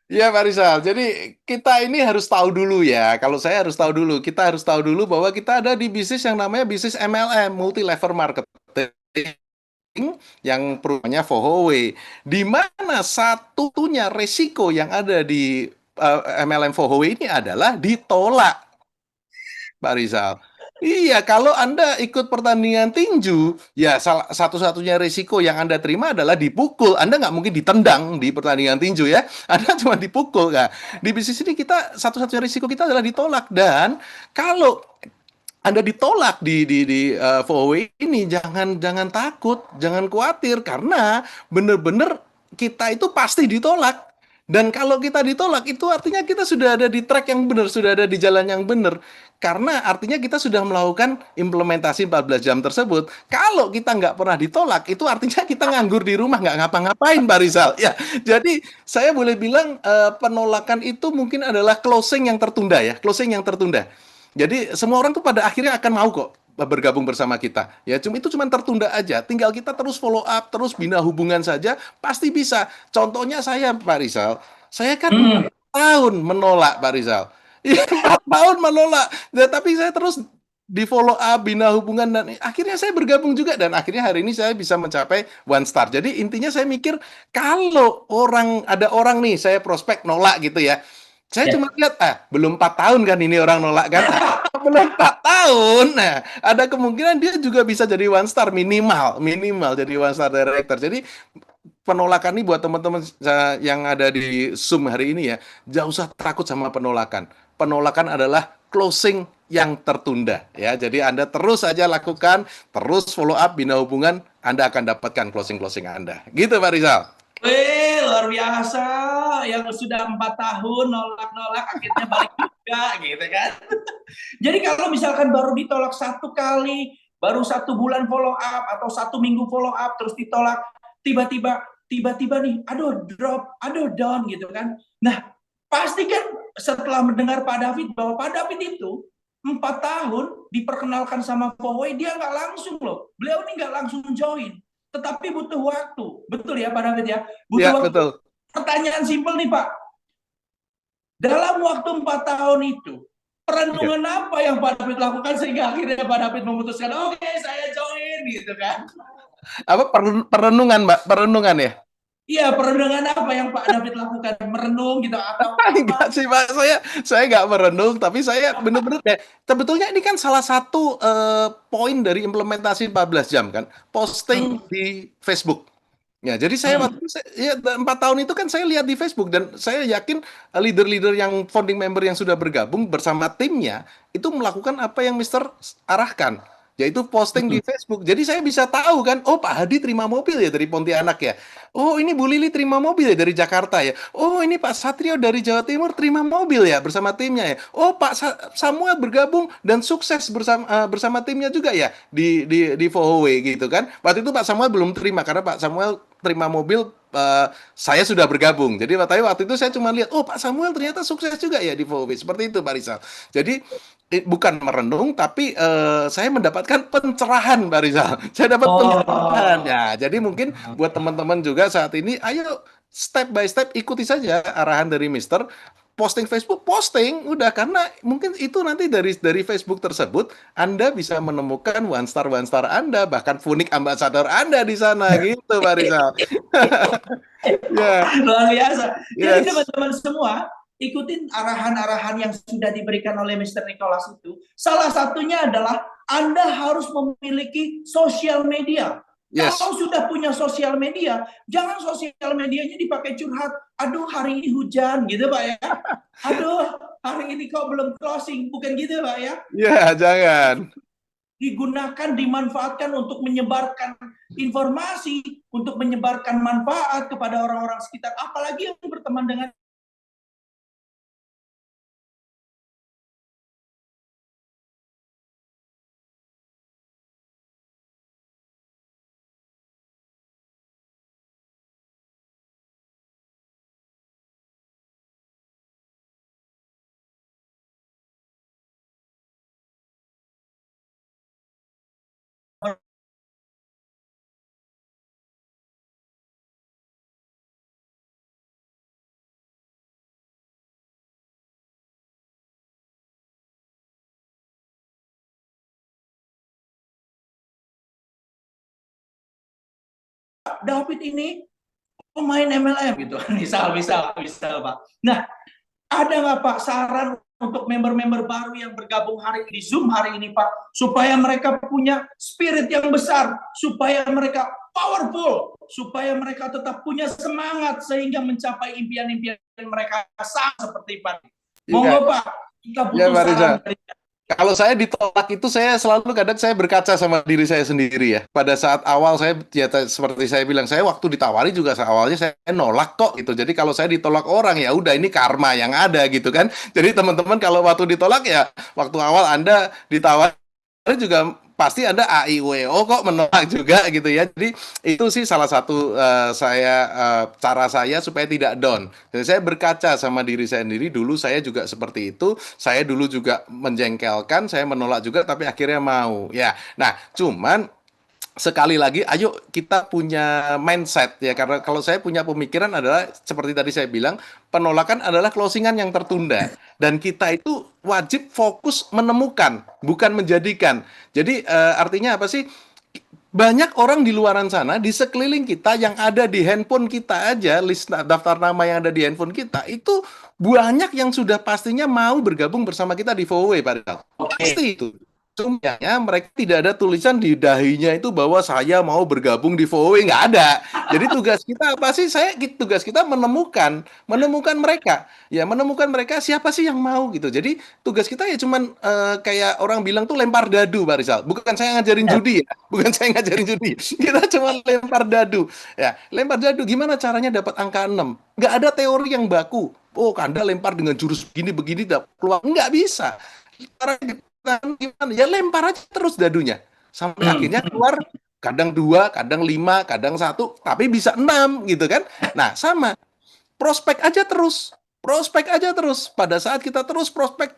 Iya Pak Rizal, jadi kita ini harus tahu dulu ya, kalau saya harus tahu dulu, kita harus tahu dulu bahwa kita ada di bisnis yang namanya bisnis MLM, multi level marketing, yang perusahaannya Fowe, di mana satunya resiko yang ada di MLM Fowe ini adalah ditolak, Pak Rizal. Iya, kalau Anda ikut pertandingan tinju, ya satu-satunya risiko yang Anda terima adalah dipukul. Anda nggak mungkin ditendang di pertandingan tinju ya. Anda cuma dipukul. Nah, di bisnis ini kita satu-satunya risiko kita adalah ditolak. Dan kalau Anda ditolak di Fowe ini, jangan takut, jangan khawatir karena benar-benar kita itu pasti ditolak. Dan kalau kita ditolak, itu artinya kita sudah ada di track yang benar, sudah ada di jalan yang benar. Karena artinya kita sudah melakukan implementasi 14 jam tersebut. Kalau kita nggak pernah ditolak, itu artinya kita nganggur di rumah, nggak ngapa-ngapain, Pak Rizal. Ya, jadi saya boleh bilang penolakan itu mungkin adalah closing yang tertunda ya, closing yang tertunda. Jadi semua orang tuh pada akhirnya akan mau kok bergabung bersama kita. Ya, itu cuma tertunda aja. Tinggal kita terus follow up, terus bina hubungan saja, pasti bisa. Contohnya saya, Pak Rizal, saya kan 4 tahun menolak, Pak Rizal. Iya, 4 tahun menolak. Ya, tapi saya terus di follow up, bina hubungan, dan akhirnya saya bergabung juga. Dan akhirnya hari ini saya bisa mencapai 1 star. Jadi intinya saya mikir, kalau ada orang nih, saya prospek nolak gitu ya. Saya cuma lihat, belum 4 tahun kan ini orang nolak kan. Belum 4 tahun. Nah, ada kemungkinan dia juga bisa jadi 1 star minimal jadi 1 star director. Jadi penolakan ini buat teman-teman yang ada di Zoom hari ini ya, jangan usah takut sama penolakan. Penolakan adalah closing yang tertunda ya. Jadi Anda terus saja lakukan, terus follow up, bina hubungan, Anda akan dapatkan closing Anda. Gitu Pak Rizal. Wih, luar biasa. Yang sudah 4 tahun nolak-nolak akhirnya balik juga gitu kan. Jadi kalau misalkan baru ditolak 1 kali, baru 1 bulan follow up atau 1 minggu follow up terus ditolak, tiba-tiba nih, aduh drop, aduh down gitu kan. Nah, pasti kan setelah mendengar Pak David bahwa Pak David itu 4 tahun diperkenalkan sama Fowe, dia nggak langsung loh. Beliau ini nggak langsung join. Tetapi butuh waktu. Betul ya Pak David ya? Butuh waktu. Betul. Pertanyaan simpel nih Pak. Dalam waktu 4 tahun itu, Iya. perenungan apa yang Pak David lakukan sehingga akhirnya Pak David memutuskan, oke, saya join gitu kan? Apa perenungan, Mbak? Perenungan ya? Iya, perenungan apa yang Pak David lakukan? Merenung gitu atau Enggak apa? sih Pak, saya nggak merenung, tapi saya bener-bener ya, sebetulnya ini kan salah satu poin dari implementasi 14 jam kan, posting Hmm, di Facebook. Ya, jadi saya waktu hmm, itu ya 4 tahun itu kan saya lihat di Facebook dan saya yakin leader-leader yang founding member yang sudah bergabung bersama timnya itu melakukan apa yang Mister arahkan, yaitu posting di hmm. Facebook. Jadi saya bisa tahu kan, oh Pak Hadi terima mobil ya dari Pontianak ya. Oh ini Bu Lili terima mobil ya dari Jakarta ya. Oh ini Pak Satrio dari Jawa Timur terima mobil ya bersama timnya ya. Oh Pak Samuel bergabung dan sukses bersama timnya juga ya di Vohowe gitu kan. Waktu itu Pak Samuel belum terima karena Pak Samuel terima mobil saya sudah bergabung. Jadi waktu itu saya cuma lihat, oh Pak Samuel ternyata sukses juga ya di Vohowe. Seperti itu Pak Rizal. Jadi bukan merenung, tapi saya mendapatkan pencerahan, Pak Rizal. Saya dapat pencerahan. Oh, Ya, jadi mungkin buat teman-teman juga saat ini, ayo step by step ikuti saja arahan dari Mister. Posting Facebook, posting udah karena mungkin itu nanti dari Facebook tersebut Anda bisa menemukan one star Anda bahkan Funik ambassador Anda di sana gitu Pak Rizal. Ya, luar biasa. Jadi yes. teman-teman semua, ikutin arahan-arahan yang sudah diberikan oleh Mr. Nicholas itu. Salah satunya adalah Anda harus memiliki sosial media. Yes. Kalau sudah punya sosial media, jangan sosial medianya dipakai curhat. Aduh, hari ini hujan gitu Pak ya. Aduh, hari ini kok belum closing. Bukan gitu Pak ya. Ya, jangan. Digunakan, dimanfaatkan untuk menyebarkan informasi, untuk menyebarkan manfaat kepada orang-orang sekitar. Apalagi yang berteman dengan David ini pemain MLM gitu. Misal Pak. Nah, ada nggak Pak saran untuk member-member baru yang bergabung hari ini di Zoom hari ini Pak, supaya mereka punya spirit yang besar, supaya mereka powerful, supaya mereka tetap punya semangat sehingga mencapai impian-impian mereka sama seperti Pak. Iya, Monggo Pak, kita ya butuh Pak Rizal. saran dari. Kalau saya ditolak itu saya selalu kadang saya berkaca sama diri saya sendiri ya. Pada saat awal saya ya seperti saya bilang saya waktu ditawari juga awalnya saya nolak kok gitu. Jadi kalau saya ditolak orang ya udah ini karma yang ada gitu kan. Jadi teman-teman kalau waktu ditolak ya waktu awal Anda ditawari juga pasti Anda AIWO kok menolak juga gitu ya. Jadi itu sih salah satu cara saya supaya tidak down. Jadi saya berkaca sama diri saya sendiri. Dulu saya juga seperti itu. Saya dulu juga menjengkelkan, saya menolak juga, tapi akhirnya mau. Ya, nah cuman sekali lagi, ayo kita punya mindset ya karena kalau saya punya pemikiran adalah seperti tadi saya bilang penolakan adalah closingan yang tertunda dan kita itu wajib fokus menemukan bukan menjadikan. Jadi artinya apa sih? Banyak orang di luaran sana di sekeliling kita yang ada di handphone kita aja list daftar nama yang ada di handphone kita itu banyak yang sudah pastinya mau bergabung bersama kita di Voway padahal Oke. pasti itu. Cuma mereka tidak ada tulisan di dahinya itu bahwa saya mau bergabung di Voway nggak ada. Jadi tugas kita apa sih? Tugas kita menemukan mereka. Ya menemukan mereka siapa sih yang mau gitu. Jadi tugas kita ya cuman kayak orang bilang tuh lempar dadu, Pak Rizal. Bukan saya ngajarin judi ya. Bukan saya ngajarin judi. Kita cuma lempar dadu. Ya, lempar dadu gimana caranya dapat angka 6? Nggak ada teori yang baku. Oh, Anda lempar dengan jurus begini-begini keluar. Nggak bisa. Caranya gimana? Ya lempar aja terus dadunya. Sampai Hmm. akhirnya keluar kadang 2, kadang 5, kadang 1, tapi bisa 6 gitu kan. Nah, sama. Prospek aja terus. prospek aja terus. Pada saat kita terus prospek,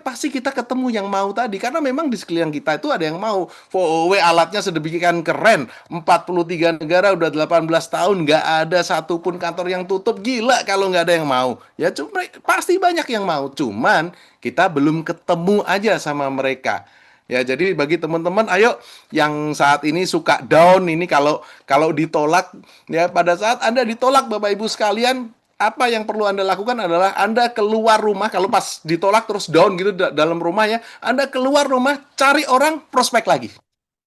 pasti kita ketemu yang mau tadi. Karena memang di sekeliling kita itu ada yang mau. VOW alatnya sedemikian keren. 43 negara udah 18 tahun. Nggak ada satupun kantor yang tutup. Gila kalau nggak ada yang mau. Ya cuma pasti banyak yang mau. Cuman kita belum ketemu aja sama mereka. Ya, jadi bagi teman-teman, ayo yang saat ini suka down ini kalau kalau ditolak, ya pada saat Anda ditolak Bapak Ibu sekalian, apa yang perlu Anda lakukan adalah Anda keluar rumah kalau pas ditolak terus down gitu dalam rumah ya, Anda keluar rumah cari orang prospek lagi.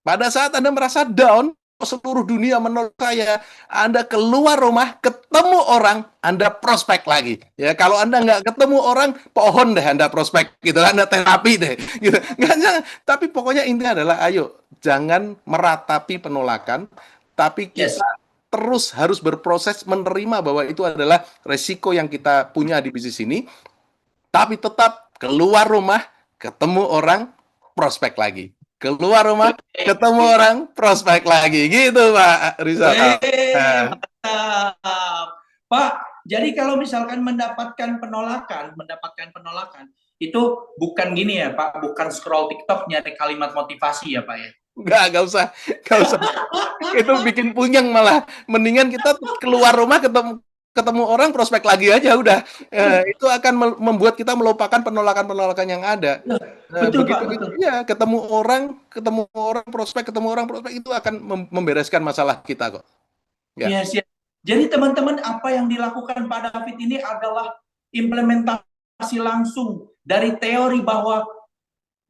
Pada saat Anda merasa down, seluruh dunia menolak saya, Anda keluar rumah, ketemu orang, Anda prospek lagi. Ya, kalau Anda nggak ketemu orang, pohon deh Anda prospek, gitu. Anda terapi deh, gitu. Nggak, jangan. Tapi pokoknya intinya adalah, ayo, jangan meratapi penolakan, tapi Yes. kita terus harus berproses menerima bahwa itu adalah resiko yang kita punya di bisnis ini, tapi tetap keluar rumah, ketemu orang, prospek lagi. Keluar rumah, ketemu orang, prospek lagi. Gitu, Pak Rizal. Weh, Nah, mantap. Pak, jadi kalau misalkan mendapatkan penolakan, itu bukan gini ya, Pak, bukan scroll TikTok nyari kalimat motivasi ya, Pak ya. nggak usah. Nggak usah. Itu bikin punyang malah. Mendingan kita keluar rumah, ketemu ketemu orang, prospek lagi aja udah. Itu akan membuat kita melupakan penolakan-penolakan yang ada. Betul, Pak, Begitu gitu, betul. ya ketemu orang prospek itu akan membereskan masalah kita kok. Ya, Yes, yes. Jadi teman-teman, apa yang dilakukan Pak David ini adalah implementasi langsung dari teori bahwa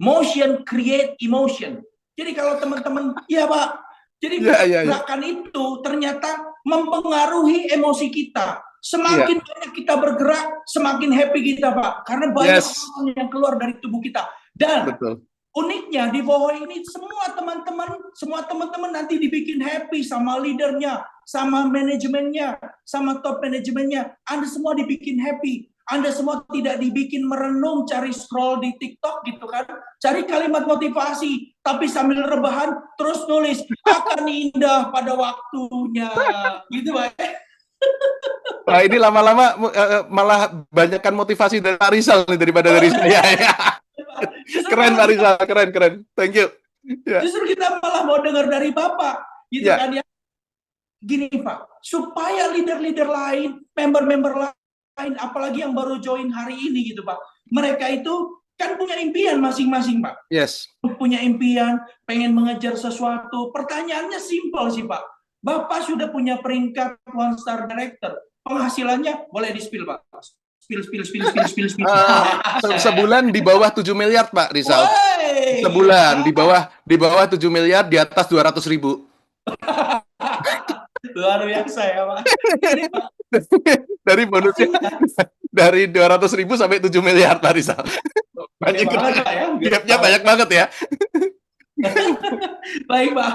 motion create emotion. Jadi kalau teman-teman, ya Pak, jadi ya. gerakan itu ternyata mempengaruhi emosi kita. Semakin banyak kita bergerak, semakin happy kita, Pak. Karena banyak Yes, hormon yang keluar dari tubuh kita. Dan betul. uniknya di bawah ini semua teman-teman nanti dibikin happy sama leadernya, sama manajemennya, sama top manajemennya. Anda semua dibikin happy. Anda semua tidak dibikin merenung cari scroll di TikTok gitu kan. Cari kalimat motivasi tapi sambil rebahan terus nulis akan indah pada waktunya. Gitu, Pak. Wah, ini lama-lama malah banyakkan motivasi dari Pak Rizal nih daripada dari saya. Ya. Justru Keren malah Pak Rizal, keren. Thank you. Ya, justru kita malah mau dengar dari Bapak gitu ya. kan ya. Gini Pak, supaya leader-leader lain, member-member lain, apalagi yang baru join hari ini gitu Pak, mereka itu kan punya impian masing-masing Pak. Yes. Punya impian, pengen mengejar sesuatu. Pertanyaannya simpel sih Pak. Bapak sudah punya peringkat one star director. Penghasilannya boleh di-spill Pak. Spill. Sebulan di bawah 7 miliar Pak Rizal. Wey, Sebulan di bawah 7 miliar, di atas 200.000. luar biasa ya Pak. Ini, Pak, Dari bonusnya dari 200.000 sampai 7 miliar Pak Rizal. banyak banget Pak ya. Gapnya banyak banget ya. Baik Pak,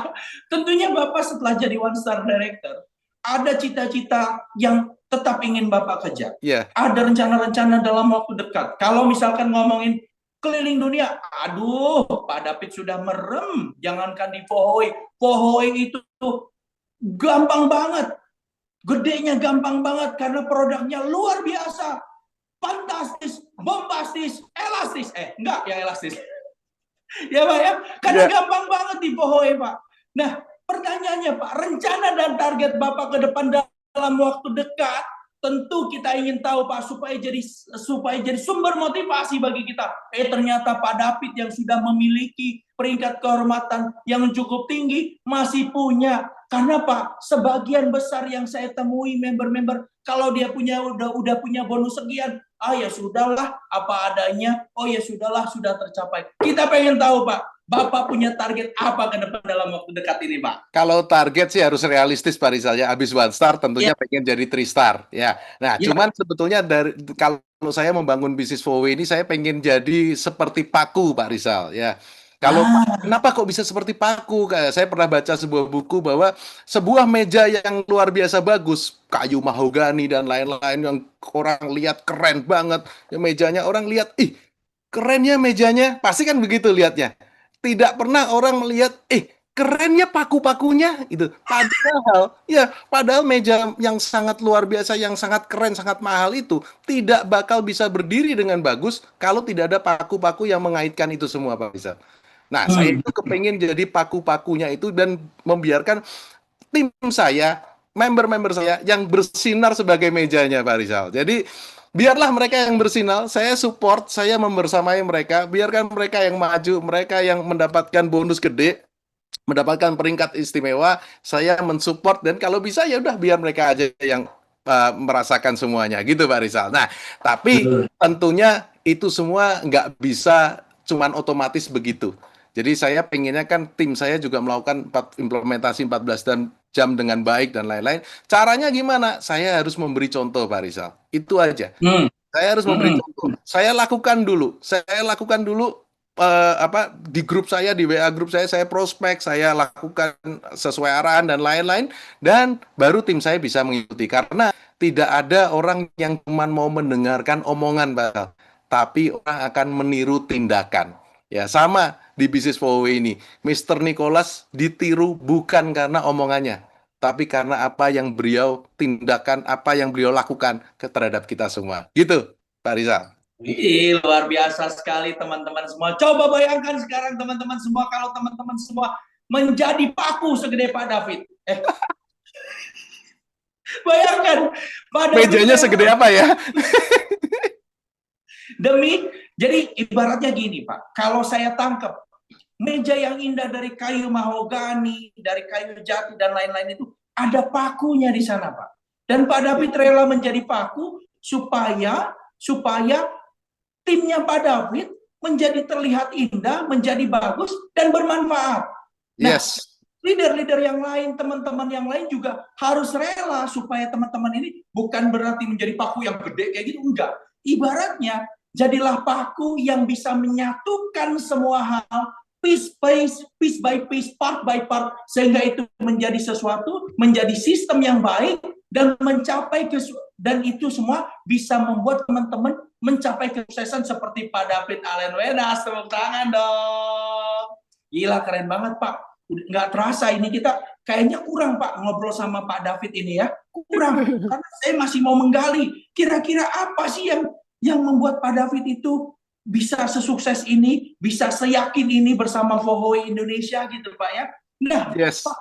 tentunya Bapak setelah jadi one star director, ada cita-cita yang tetap ingin Bapak kejar. Iya. Ada rencana-rencana dalam waktu dekat. Kalau misalkan ngomongin keliling dunia, aduh Pak David sudah merem. Jangankan di Pohoi. Pohoi itu gampang banget. Gedenya gampang banget karena produknya luar biasa. Fantastis, bombastis, elastis. Enggak yang elastis. Ya Pak ya, karena gampang banget di Pohoi Pak. Nah, pertanyaannya Pak, rencana dan target Bapak ke depan dalam waktu dekat, tentu kita ingin tahu Pak supaya jadi sumber motivasi bagi kita. Ternyata Pak David yang sudah memiliki peringkat kehormatan yang cukup tinggi masih punya. Karena Pak, sebagian besar yang saya temui member-member kalau dia udah punya bonus sekian, ya sudahlah apa adanya. Oh ya sudahlah, sudah tercapai. Kita pengen tahu Pak, Bapak punya target apa ke depan dalam waktu dekat ini Pak? Kalau target sih harus realistis Pak Rizal ya. Habis one star tentunya pengen jadi 3 star ya. Nah, cuman sebetulnya kalau saya membangun bisnis VOW ini saya pengen jadi seperti Paku Pak Rizal ya. Kalau kenapa kok bisa seperti Paku? Saya pernah baca sebuah buku bahwa sebuah meja yang luar biasa bagus, kayu mahogani dan lain-lain yang orang lihat keren banget. Ya, mejanya orang lihat, keren ya mejanya. Pasti kan begitu lihatnya. Tidak pernah orang melihat, kerennya paku-pakunya itu. Padahal meja yang sangat luar biasa, yang sangat keren, sangat mahal itu tidak bakal bisa berdiri dengan bagus kalau tidak ada paku-paku yang mengaitkan itu semua, Pak Rizal. Nah, saya Hmm. itu kepingin jadi paku-pakunya itu dan membiarkan tim saya, member-member saya yang bersinar sebagai mejanya, Pak Rizal. Jadi biarlah mereka yang bersinar, saya support, saya membersamai mereka, biarkan mereka yang maju, mereka yang mendapatkan bonus gede, mendapatkan peringkat istimewa, saya mensupport dan kalau bisa ya udah biar mereka aja yang merasakan semuanya gitu, Pak Rizal. Nah, tapi tentunya itu semua nggak bisa cuman otomatis begitu. Jadi saya pengennya kan tim saya juga melakukan implementasi 14 jam dengan baik dan lain-lain. Caranya gimana? Saya harus memberi contoh, Pak Rizal. Itu aja. Hmm. Saya harus memberi Hmm. contoh. Saya lakukan dulu. Saya lakukan dulu di grup saya, di WA grup saya prospek, saya lakukan sesuai arahan dan lain-lain, dan baru tim saya bisa mengikuti. Karena tidak ada orang yang cuma mau mendengarkan omongan, Pak, tapi orang akan meniru tindakan. Ya, sama di bisnis VW ini. Mister Nicholas ditiru bukan karena omongannya, tapi karena apa yang beliau tindakan, apa yang beliau lakukan terhadap kita semua. Gitu, Pak Rizal. Wih, luar biasa sekali teman-teman semua. Coba bayangkan sekarang teman-teman semua kalau teman-teman semua menjadi paku segede Pak David. Bayangkan Pak David Mejanya segede apa ya? jadi ibaratnya gini Pak, kalau saya tangkap meja yang indah dari kayu mahogani, dari kayu jati dan lain-lain itu ada pakunya di sana Pak. Dan Pak David rela menjadi paku supaya timnya Pak David menjadi terlihat indah, menjadi bagus dan bermanfaat. Nah, Yes. leader-leader yang lain, teman-teman yang lain juga harus rela supaya teman-teman ini bukan berarti menjadi paku yang gede kayak gitu, enggak. Ibaratnya jadilah paku yang bisa menyatukan semua hal piece by piece, part by part, sehingga itu menjadi sesuatu, menjadi sistem yang baik dan dan itu semua bisa membuat teman-teman mencapai kesuksesan seperti Pak David Allen Wenas. Tepuk tangan dong. Gila, keren banget Pak. Nggak terasa ini kita kayaknya kurang Pak ngobrol sama Pak David ini ya. Kurang, karena saya masih mau menggali kira-kira apa sih yang membuat Pak David itu bisa sesukses ini, bisa seyakin ini bersama Vohoi Indonesia gitu Pak ya. Nah, Yes. Pak,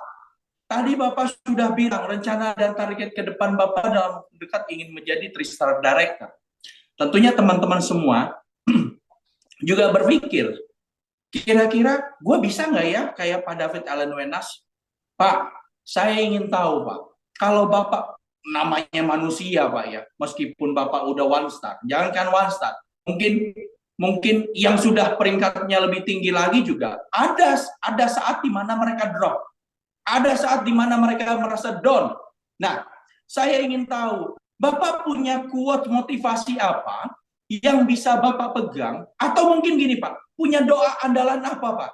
tadi Bapak sudah bilang rencana dan target ke depan Bapak dalam dekat ingin menjadi Tristar Director. Tentunya teman-teman semua juga berpikir, kira-kira gue bisa nggak ya kayak Pak David Allen Wenas? Pak, saya ingin tahu Pak, kalau Bapak namanya manusia Pak ya, meskipun Bapak udah one star, jangankan one star, mungkin yang sudah peringkatnya lebih tinggi lagi juga ada saat di mana mereka drop, ada saat di mana mereka merasa down. Nah, saya ingin tahu, Bapak punya quote motivasi apa yang bisa Bapak pegang? Atau mungkin gini Pak, punya doa andalan apa Pak?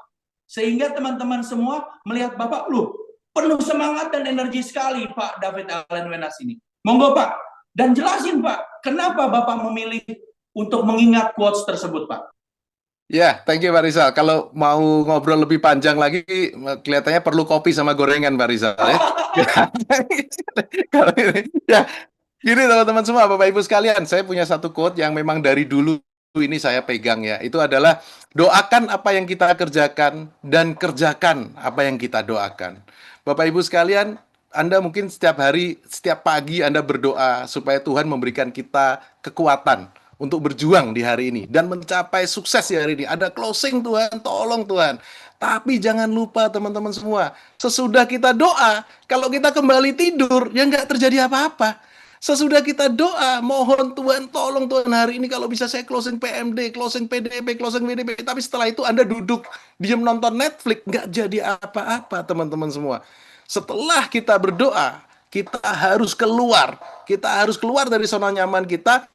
Sehingga teman-teman semua melihat Bapak, loh, penuh semangat dan energi sekali Pak David Allen Wenas ini. Monggo Pak, dan jelasin Pak, kenapa Bapak memilih untuk mengingat quotes tersebut Pak? Ya, thank you Pak Rizal. Kalau mau ngobrol lebih panjang lagi, kelihatannya perlu kopi sama gorengan Pak Rizal ya. Kalau ini, ya, gini teman-teman semua, Bapak Ibu sekalian, saya punya satu quote yang memang dari dulu ini saya pegang ya. Itu adalah doakan apa yang kita kerjakan dan kerjakan apa yang kita doakan. Bapak Ibu sekalian, Anda mungkin setiap hari, setiap pagi Anda berdoa supaya Tuhan memberikan kita kekuatan untuk berjuang di hari ini dan mencapai sukses di hari ini. Ada closing Tuhan, tolong Tuhan. Tapi jangan lupa teman-teman semua, sesudah kita doa, kalau kita kembali tidur, ya nggak terjadi apa-apa. Sesudah kita doa, mohon Tuhan, tolong Tuhan hari ini kalau bisa saya closing PMD, closing PDP, closing WDP. Tapi setelah itu Anda duduk, diam nonton Netflix, nggak jadi apa-apa teman-teman semua. Setelah kita berdoa, kita harus keluar. Kita harus keluar dari zona nyaman kita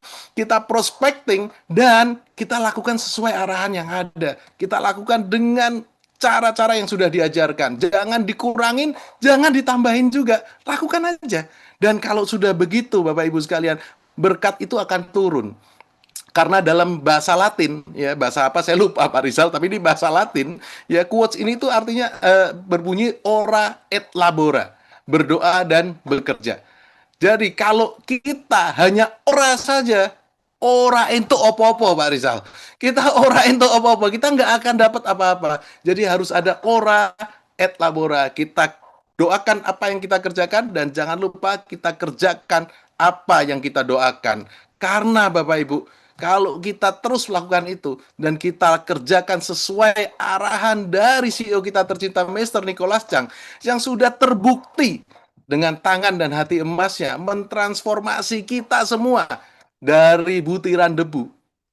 prospecting, dan kita lakukan sesuai arahan yang ada. Kita lakukan dengan cara-cara yang sudah diajarkan. Jangan dikurangin, jangan ditambahin juga. Lakukan aja. Dan kalau sudah begitu, Bapak Ibu sekalian, berkat itu akan turun. Karena dalam bahasa Latin, ya bahasa apa saya lupa Pak Rizal, tapi ini bahasa Latin, ya quotes ini tuh artinya berbunyi ora et labora, berdoa dan bekerja. Jadi kalau kita hanya ora saja, ora ento opo-opo Pak Rizal. Kita ora ento opo-opo, kita nggak akan dapat apa-apa. Jadi harus ada ora et labora. Kita doakan apa yang kita kerjakan dan jangan lupa kita kerjakan apa yang kita doakan. Karena Bapak Ibu, kalau kita terus melakukan itu dan kita kerjakan sesuai arahan dari CEO kita tercinta Mr. Nicholas Chang yang sudah terbukti dengan tangan dan hati emasnya mentransformasi kita semua dari butiran debu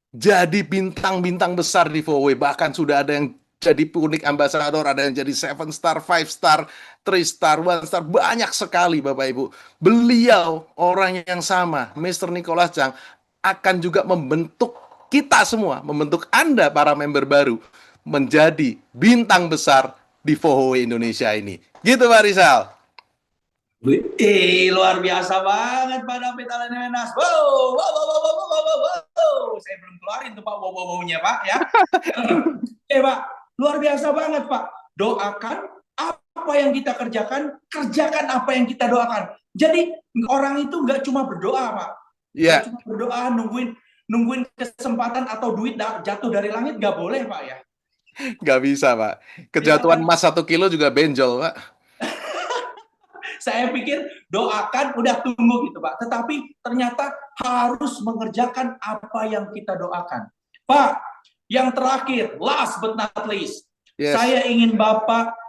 jadi bintang-bintang besar di Vowe. Bahkan sudah ada yang jadi unik ambassador, ada yang jadi 7 star, 5 star, 3 star, 1 star, banyak sekali Bapak Ibu. Beliau orang yang sama, Mr. Nicholas Chang, akan juga membentuk kita semua, membentuk Anda para member baru menjadi bintang besar di Vowe Indonesia ini. Gitu Pak Rizal. Luar biasa banget Pak David Alenenas. Wow, wow, wow, wow, wow, wow, wow, wow. Saya belum keluarin tuh Pak wow-wow-nya Pak ya. Oke Pak, luar biasa banget Pak. Doakan apa yang kita kerjakan, kerjakan apa yang kita doakan. Jadi orang itu nggak cuma berdoa Pak. Iya. Nggak cuma berdoa nungguin kesempatan atau duit jatuh dari langit, nggak boleh Pak ya. Nggak bisa Pak. Kejatuhan emas 1 kilo juga benjol Pak. Saya pikir doakan udah tunggu gitu Pak. Tetapi ternyata harus mengerjakan apa yang kita doakan. Pak, yang terakhir, last but not least. Yes. Saya ingin Bapak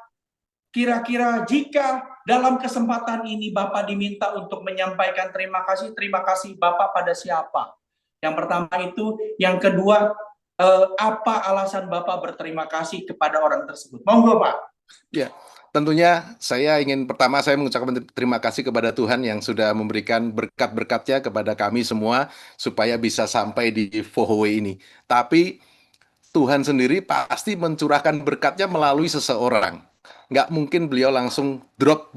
kira-kira jika dalam kesempatan ini Bapak diminta untuk menyampaikan terima kasih Bapak pada siapa? Yang pertama itu, yang kedua, apa alasan Bapak berterima kasih kepada orang tersebut? Monggo Pak. Ya. Tentunya saya ingin pertama saya mengucapkan terima kasih kepada Tuhan yang sudah memberikan berkat-berkatnya kepada kami semua supaya bisa sampai di Vohowe ini. Tapi Tuhan sendiri pasti mencurahkan berkatnya melalui seseorang. Nggak mungkin beliau langsung drop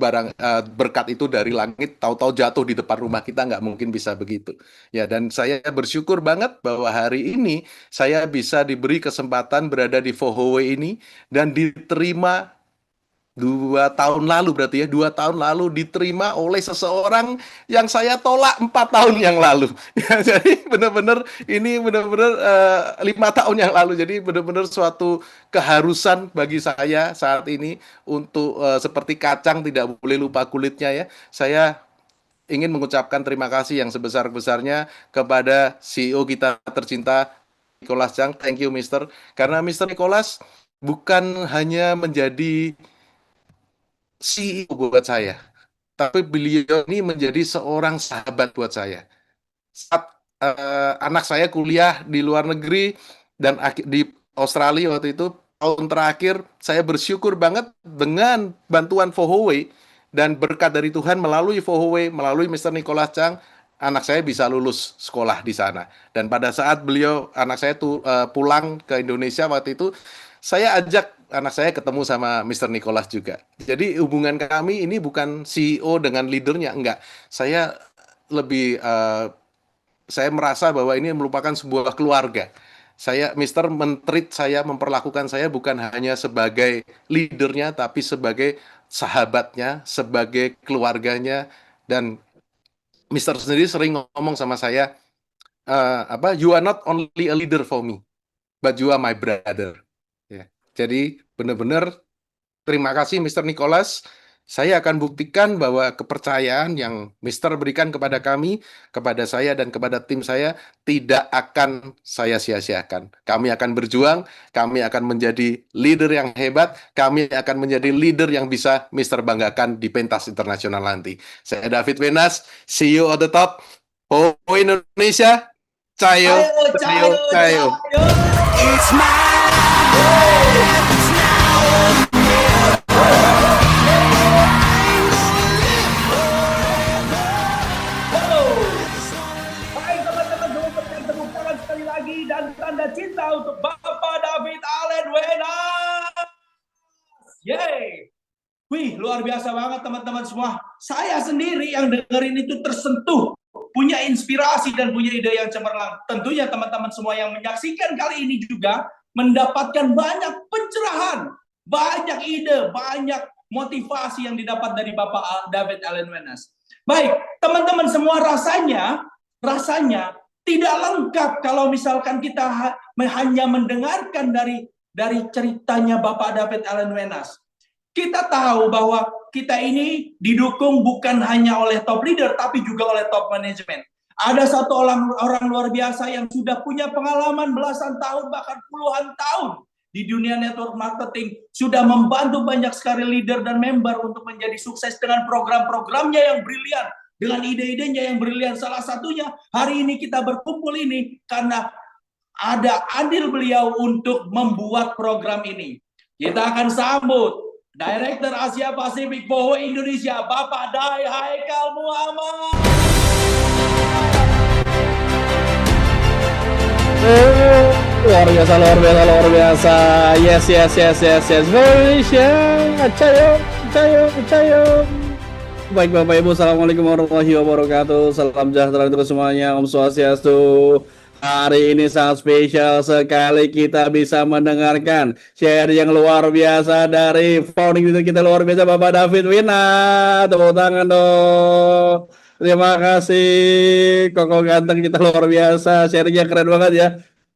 berkat itu dari langit, tahu-tahu jatuh di depan rumah kita, nggak mungkin bisa begitu. Ya, dan saya bersyukur banget bahwa hari ini saya bisa diberi kesempatan berada di Vohowe ini dan diterima 2 tahun lalu berarti ya 2 tahun lalu diterima oleh seseorang yang saya tolak 4 tahun yang lalu. Ya, jadi benar-benar ini benar-benar 5 tahun yang lalu. Jadi benar-benar suatu keharusan bagi saya saat ini untuk seperti kacang tidak boleh lupa kulitnya ya. Saya ingin mengucapkan terima kasih yang sebesar-besarnya kepada CEO kita tercinta Nicholas Chang. Thank you Mister. Karena Mister Nicholas bukan hanya menjadi CEO buat saya, tapi beliau ini menjadi seorang sahabat buat saya. Saat anak saya kuliah di luar negeri dan di Australia waktu itu, tahun terakhir, saya bersyukur banget dengan bantuan Vohowe dan berkat dari Tuhan melalui Vohowe, melalui Mr. Nicholas Chang, anak saya bisa lulus sekolah di sana. Dan pada saat anak saya pulang ke Indonesia waktu itu, saya ajak anak saya ketemu sama Mr. Nicholas juga. Jadi hubungan kami ini bukan CEO dengan leadernya, enggak. Saya lebih, saya merasa bahwa ini merupakan sebuah keluarga. Mr. mentreat saya, memperlakukan saya bukan hanya sebagai leadernya, tapi sebagai sahabatnya, sebagai keluarganya. Dan Mr. sendiri sering ngomong sama saya, you are not only a leader for me, but you are my brother. Ya. Jadi benar-benar terima kasih Mr. Nicholas. Saya akan buktikan bahwa kepercayaan yang Mr. berikan kepada kami, kepada saya dan kepada tim saya tidak akan saya sia-siakan. Kami akan berjuang, kami akan menjadi leader yang hebat, kami akan menjadi leader yang bisa Mr. banggakan di pentas internasional nanti. Saya David Wenas, CEO at the top, Vohowe Indonesia, Cayo, Cayo, Cayo. It's my dan tanda cinta untuk Bapak David Alenenas. Yeay. Wih, luar biasa banget teman-teman semua. Saya sendiri yang dengerin itu tersentuh. punya inspirasi dan punya ide yang cemerlang. Tentunya teman-teman semua yang menyaksikan kali ini juga mendapatkan banyak pencerahan, banyak ide, banyak motivasi yang didapat dari Bapak David Allen Wenas. Baik, teman-teman semua, rasanya tidak lengkap kalau misalkan kita hanya mendengarkan dari ceritanya Bapak David Allen Wenas. Kita tahu bahwa kita ini didukung bukan hanya oleh top leader, tapi juga oleh top management. Ada satu orang luar biasa yang sudah punya pengalaman belasan tahun, bahkan puluhan tahun di dunia network marketing, sudah membantu banyak sekali leader dan member untuk menjadi sukses dengan program-programnya yang brilian, dengan ide-idenya yang brilian. Salah satunya hari ini kita berkumpul ini karena ada andil beliau untuk membuat program ini. Kita akan sambut Director Asia Pasifik POWO Indonesia, Bapak Dai Haikal Muhammad. Luar biasa, luar biasa, luar biasa. Yes. Indonesia. Cayo. Baik Bapak Ibu, Assalamualaikum warahmatullahi wabarakatuh. Salam sejahtera untuk semuanya. Om Swastiastu. Hari ini sangat spesial sekali kita bisa mendengarkan share yang luar biasa dari founding leader kita luar biasa Bapak David Wina. Tepuk tangan dong. Terima kasih, Koko ganteng kita luar biasa, sharingnya keren banget ya,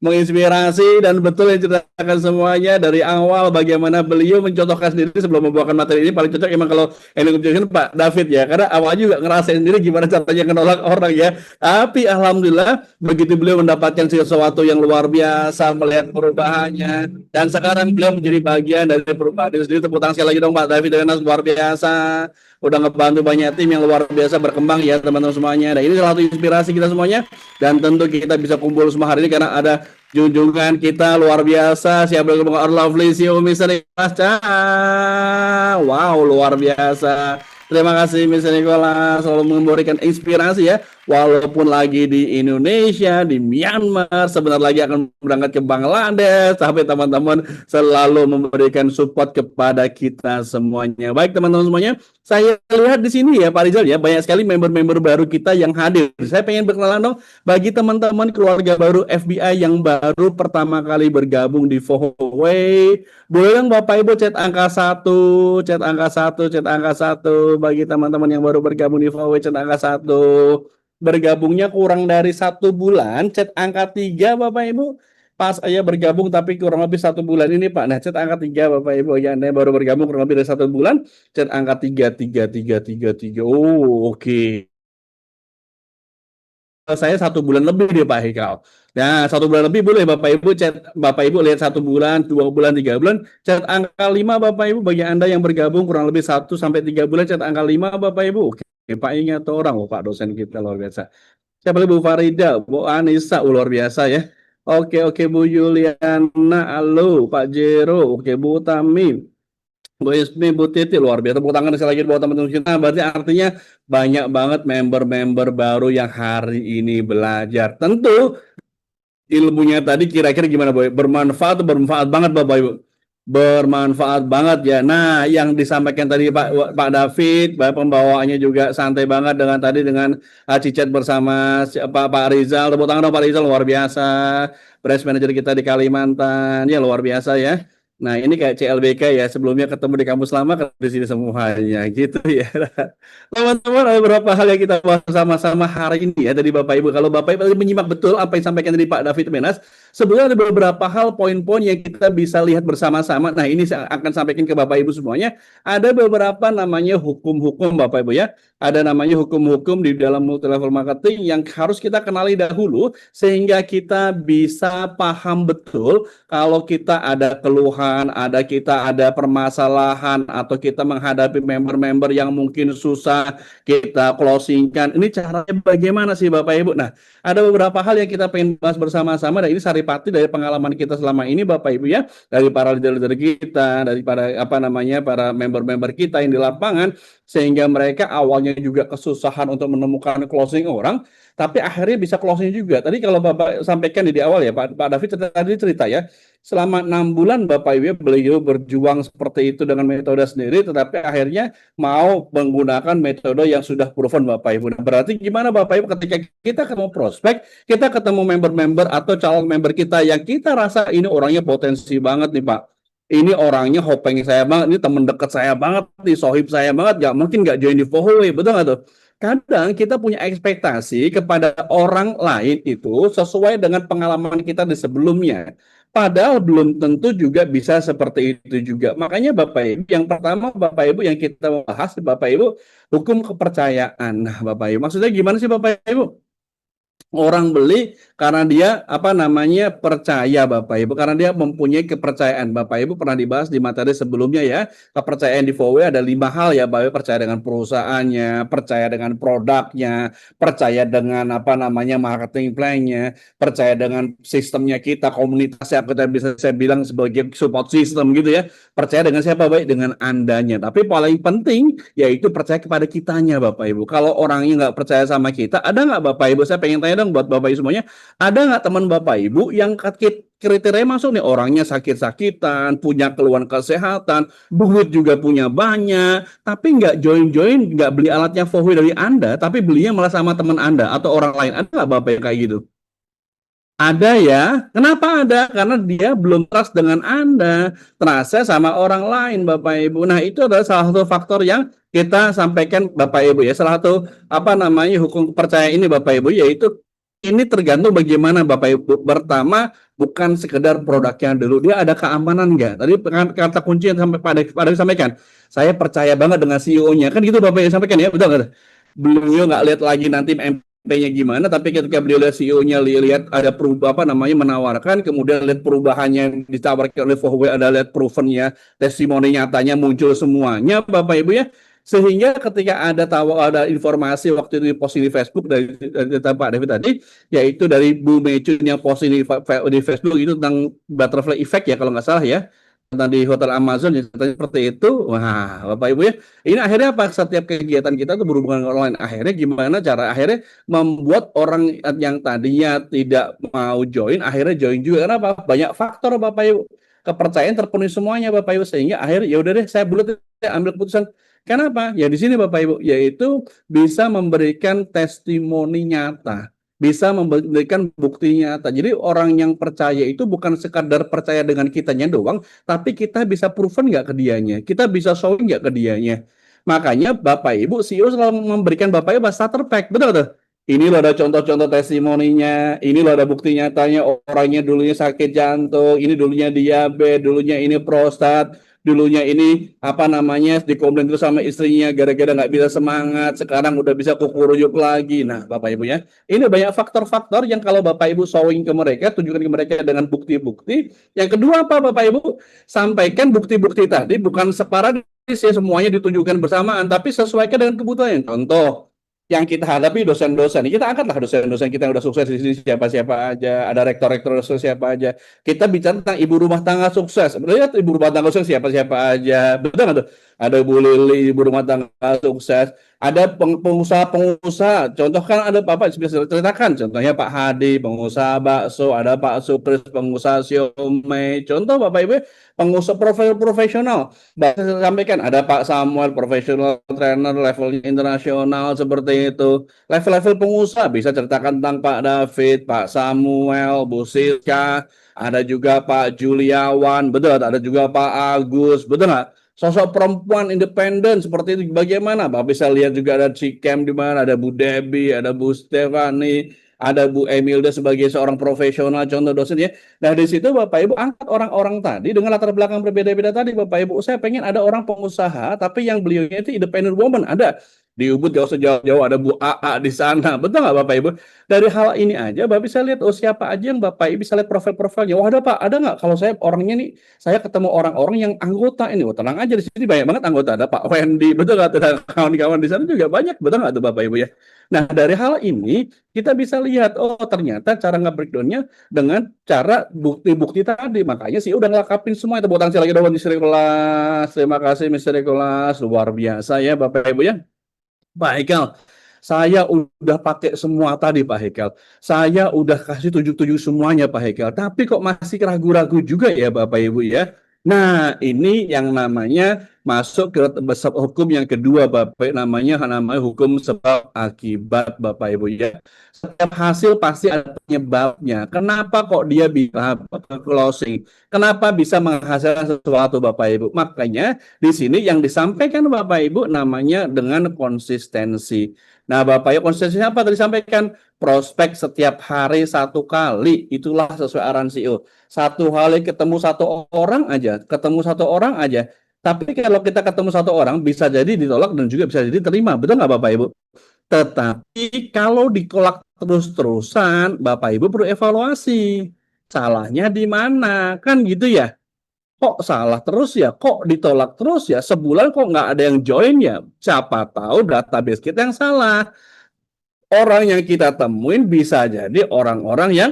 menginspirasi dan betul yang ceritakan semuanya dari awal bagaimana beliau mencontohkan sendiri sebelum membawakan materi ini. Paling cocok emang kalau ending communication Pak David ya, karena awal juga ngerasain sendiri gimana caranya menolak orang ya. Tapi alhamdulillah begitu beliau mendapatkan sesuatu yang luar biasa, melihat perubahannya, dan sekarang beliau menjadi bagian dari perubahan itu sendiri. Tepuk tangan sekali lagi dong Pak David dengan luar biasa, udah ngebantu banyak tim yang luar biasa berkembang ya teman-teman semuanya. Dan ini salah satu inspirasi kita semuanya, dan tentu kita bisa kumpul semua hari ini karena ada junjungan kita luar biasa. Siapa yang ngomong lovely CEO Mr. Nicholas Chang. Wow, luar biasa. Terima kasih Mr. Nicholas selalu memberikan inspirasi ya. Walaupun lagi di Indonesia, di Myanmar, sebentar lagi akan berangkat ke Bangladesh, tapi teman-teman selalu memberikan support kepada kita semuanya. Baik teman-teman semuanya, saya lihat di sini ya Pak Rizal ya, banyak sekali member-member baru kita yang hadir. Saya pengen berkenalan dong bagi teman-teman keluarga baru FBI yang baru pertama kali bergabung di Huawei. Boleh dong Bapak Ibu chat angka 1, chat angka 1 bagi teman-teman yang baru bergabung di Huawei, chat angka 1. Bergabungnya kurang dari 1 bulan, chat angka 3 Bapak Ibu. Pas saya bergabung tapi kurang lebih 1 bulan ini Pak. Nah, chat angka 3 Bapak Ibu ya, Anda baru bergabung kurang lebih dari 1 bulan, chat angka 3. Oh, oke. Saya 1 bulan lebih deh Pak Hikal. Nah, 1 bulan lebih boleh Bapak Ibu chat, Bapak Ibu lihat 1 bulan, 2 bulan, 3 bulan, chat angka 5 Bapak Ibu bagi Anda yang bergabung kurang lebih 1 sampai 3 bulan, chat angka 5 Bapak Ibu. Oke, Pak ingat orang, Pak dosen kita luar biasa. Siapa lagi Bu Farida, Bu Anissa, luar biasa ya. Oke Bu Yuliana, halo Pak Jero, oke Bu Tami, Bu Ismi, Bu Titi, luar biasa. Tepuk tangan sekali lagi buat teman-teman kita. Berarti artinya banyak banget member-member baru yang hari ini belajar. Tentu ilmunya tadi kira-kira gimana Boy? Bermanfaat atau bermanfaat banget Bapak Ibu? Bermanfaat banget ya. Nah, yang disampaikan tadi Pak David, pembawaannya juga santai banget dengan tadi dengan cicat bersama Pak Rizal. Tepuk tangan dong Pak Rizal, luar biasa. Branch manager kita di Kalimantan, ya luar biasa ya. Nah, ini kayak CLBK ya, sebelumnya ketemu di kampus lama, di sini semuanya gitu ya. Teman-teman, ada beberapa hal yang kita bahas sama-sama hari ini ya dari Bapak Ibu. Kalau Bapak Ibu menyimak betul apa yang disampaikan dari Pak David Menas, sebenarnya ada beberapa hal poin-poin yang kita bisa lihat bersama-sama. Nah, ini saya akan sampaikan ke Bapak Ibu semuanya. Ada beberapa namanya hukum-hukum Bapak Ibu ya. Ada namanya hukum-hukum di dalam multi level marketing yang harus kita kenali dahulu sehingga kita bisa paham betul kalau kita ada keluhan, ada permasalahan, atau kita menghadapi member-member yang mungkin susah kita closingkan. Ini caranya bagaimana sih Bapak Ibu? Nah, ada beberapa hal yang kita pengen bahas bersama-sama, dan ini saripati dari pengalaman kita selama ini Bapak Ibu ya, dari para leader-leader kita, dari para para member-member kita yang di lapangan, sehingga mereka awalnya juga kesusahan untuk menemukan closing orang, tapi akhirnya bisa closing juga. Tadi kalau Bapak sampaikan di awal ya, Pak David tadi cerita ya, selama 6 bulan Bapak Ibu beliau berjuang seperti itu dengan metode sendiri, tetapi akhirnya mau menggunakan metode yang sudah proven Bapak Ibu. Nah, berarti gimana Bapak Ibu ketika kita ketemu prospek, kita ketemu member-member atau calon member kita yang kita rasa ini orangnya potensi banget nih Pak. Ini orangnya hopeng saya banget, ini teman dekat saya banget, nih sohib saya banget, nggak mungkin nggak join di Fohoway, betul nggak tuh? Kadang kita punya ekspektasi kepada orang lain itu sesuai dengan pengalaman kita di sebelumnya. Padahal belum tentu juga bisa seperti itu juga. Makanya Bapak Ibu, yang pertama Bapak Ibu yang kita bahas Bapak Ibu, hukum kepercayaan. Nah, Bapak Ibu, maksudnya gimana sih Bapak Ibu? Orang beli karena dia apa namanya percaya Bapak Ibu, karena dia mempunyai kepercayaan. Bapak Ibu pernah dibahas di materi sebelumnya ya, kepercayaan di Fowe ada 5 hal ya Bapak Ibu: percaya dengan perusahaannya, percaya dengan produknya, percaya dengan apa namanya marketing plan-nya, percaya dengan sistemnya kita, komunitasnya, kita bisa saya bilang sebagai support system gitu ya. Percaya dengan siapa Baik? Dengan Andanya. Tapi paling penting yaitu percaya kepada kitanya Bapak Ibu. Kalau orangnya nggak percaya sama kita, ada nggak Bapak Ibu? Saya pengen tanya dong buat Bapak Ibu semuanya, ada nggak teman Bapak Ibu yang kriteria masuk nih, orangnya sakit-sakitan, punya keluhan kesehatan, duit juga punya banyak, tapi nggak join-join, nggak beli alatnya Fohwe dari Anda, tapi belinya malah sama teman Anda atau orang lain. Ada nggak Bapak yang kayak gitu? Ada ya. Kenapa ada? Karena dia belum trust dengan Anda, trustnya sama orang lain Bapak Ibu. Nah, itu adalah salah satu faktor yang kita sampaikan Bapak Ibu ya. Salah satu apa namanya hukum kepercayaan ini Bapak Ibu, yaitu ini tergantung bagaimana Bapak Ibu. Pertama, bukan sekedar produknya dulu, dia ada keamanan nggak? Tadi kata kunci yang sampai pada disampaikan, saya percaya banget dengan CEO-nya, kan gitu Bapak Ibu sampaikan ya, betul nggak? Beliau nggak lihat lagi nanti MP-nya gimana, tapi ketika beliau lihat CEO-nya, lihat ada perubahan apa namanya menawarkan, kemudian lihat perubahannya yang ditawarkan oleh Fohwe, ada lihat provennya, testimoni nyatanya muncul semuanya Bapak Ibu ya. Sehingga ketika ada informasi waktu itu posting di Facebook dari Pak David tadi, yaitu dari Bu Mecun yang posting di Facebook itu tentang butterfly effect ya kalau nggak salah ya, tentang di hotel Amazon ya, seperti itu. Wah, Bapak Ibu ya, ini akhirnya apa? Setiap kegiatan kita itu berhubungan dengan online. Akhirnya gimana cara akhirnya membuat orang yang tadinya tidak mau join akhirnya join juga? Kenapa? Banyak faktor Bapak Ibu. Kepercayaan terpenuhi semuanya Bapak Ibu, sehingga akhirnya ya udah deh saya bulat ambil keputusan. Kenapa? Ya di sini Bapak Ibu, yaitu bisa memberikan testimoni nyata, bisa memberikan bukti nyata. Jadi orang yang percaya itu bukan sekadar percaya dengan kitanya doang, tapi kita bisa proven nggak ke dianya, kita bisa showing nggak ke dianya. Makanya Bapak Ibu, CEO selalu memberikan Bapak Ibu starter pack, betul tuh. Ini loh ada contoh-contoh testimoninya, ini loh ada bukti nyatanya, orangnya dulunya sakit jantung, ini dulunya diabetes, dulunya ini prostat, dulunya ini apa namanya dikomplain terus sama istrinya gara-gara nggak bisa semangat, sekarang udah bisa kukuruyuk lagi. Nah Bapak Ibu ya, ini banyak faktor-faktor yang kalau Bapak Ibu showing ke mereka, tunjukkan ke mereka dengan bukti-bukti. Yang kedua apa Bapak Ibu? Sampaikan bukti-bukti tadi bukan separadis ya, semuanya ditunjukkan bersamaan, tapi sesuaikan dengan kebutuhan. Contoh yang kita hadapi dosen-dosen, kita angkatlah dosen-dosen kita yang udah sukses di sini, siapa-siapa aja, ada rektor-rektor sukses siapa aja. Kita bicara tentang ibu rumah tangga sukses. Lihat ibu rumah tangga sukses siapa-siapa aja. Betul nggak tuh? Ada Bu Lili, ibu rumah tangga sukses. Ada pengusaha-pengusaha. Contoh kan ada Bapak bisa ceritakan. Contohnya Pak Hadi, pengusaha bakso. Ada Pak Sukris, pengusaha siomay. Contoh Bapak Ibu, pengusaha profesional. Saya sampaikan ada Pak Samuel, profesional trainer levelnya internasional seperti itu. Level-level pengusaha bisa ceritakan tentang Pak David, Pak Samuel, Bu Silka, ada juga Pak Juliawan, betul, ada juga Pak Agus, betul nggak? Sosok perempuan independen seperti itu bagaimana? Bapak bisa lihat juga ada Cikem di mana, ada Bu Debbie, ada Bu Stefani, ada Bu Emilda sebagai seorang profesional contoh dosen ya. Nah di situ Bapak Ibu angkat orang-orang tadi dengan latar belakang berbeda-beda tadi Bapak Ibu. Saya pengen ada orang pengusaha tapi yang beliaunya itu independent woman, ada. Di Ubud gak usah jauh-jauh, ada Bu AA di sana. Betul nggak Bapak Ibu? Dari hal ini aja Bapak bisa lihat, oh siapa aja yang Bapak Ibu bisa lihat profil-profilnya. Wah ada Pak, ada nggak? Kalau saya orangnya nih, saya ketemu orang-orang yang anggota ini. Oh tenang aja, di sini banyak banget anggota. Ada Pak Wendy, betul nggak? Ada kawan-kawan di sana juga banyak, betul nggak tuh Bapak Ibu ya? Nah dari hal ini kita bisa lihat, oh ternyata cara nge-breakdown-nya dengan cara bukti-bukti tadi. Makanya sih udah ngelengkapin semua itu. Botang lagi dong Mr. Nicholas. Terima kasih Mr. Nicholas, luar biasa ya Bapak Ibu ya. Baik, Al. Saya udah pakai semua tadi Pak Hekel. Saya udah kasih 7-7 semuanya Pak Hekel. Tapi kok masih ragu-ragu juga ya Bapak Ibu ya. Nah, ini yang namanya masuk ke besar hukum yang kedua Bapak, namanya hukum sebab akibat Bapak Ibu ya. Setiap hasil pasti ada penyebabnya. Kenapa kok dia bisa closing? Kenapa bisa menghasilkan sesuatu Bapak Ibu? Makanya di sini yang disampaikan Bapak Ibu namanya dengan konsistensi. Nah, Bapak Ibu konsistensinya apa tadi disampaikan? Prospek setiap hari satu kali, itulah sesuai arahan CEO. Satu kali ketemu satu orang aja, Tapi kalau kita ketemu satu orang, bisa jadi ditolak dan juga bisa jadi terima. Betul nggak Bapak Ibu? Tetapi kalau ditolak terus-terusan, Bapak Ibu perlu evaluasi. Salahnya di mana? Kan gitu ya. Kok salah terus ya? Kok ditolak terus ya? Sebulan kok nggak ada yang join ya? Siapa tahu database kita yang salah. Orang yang kita temuin bisa jadi orang-orang yang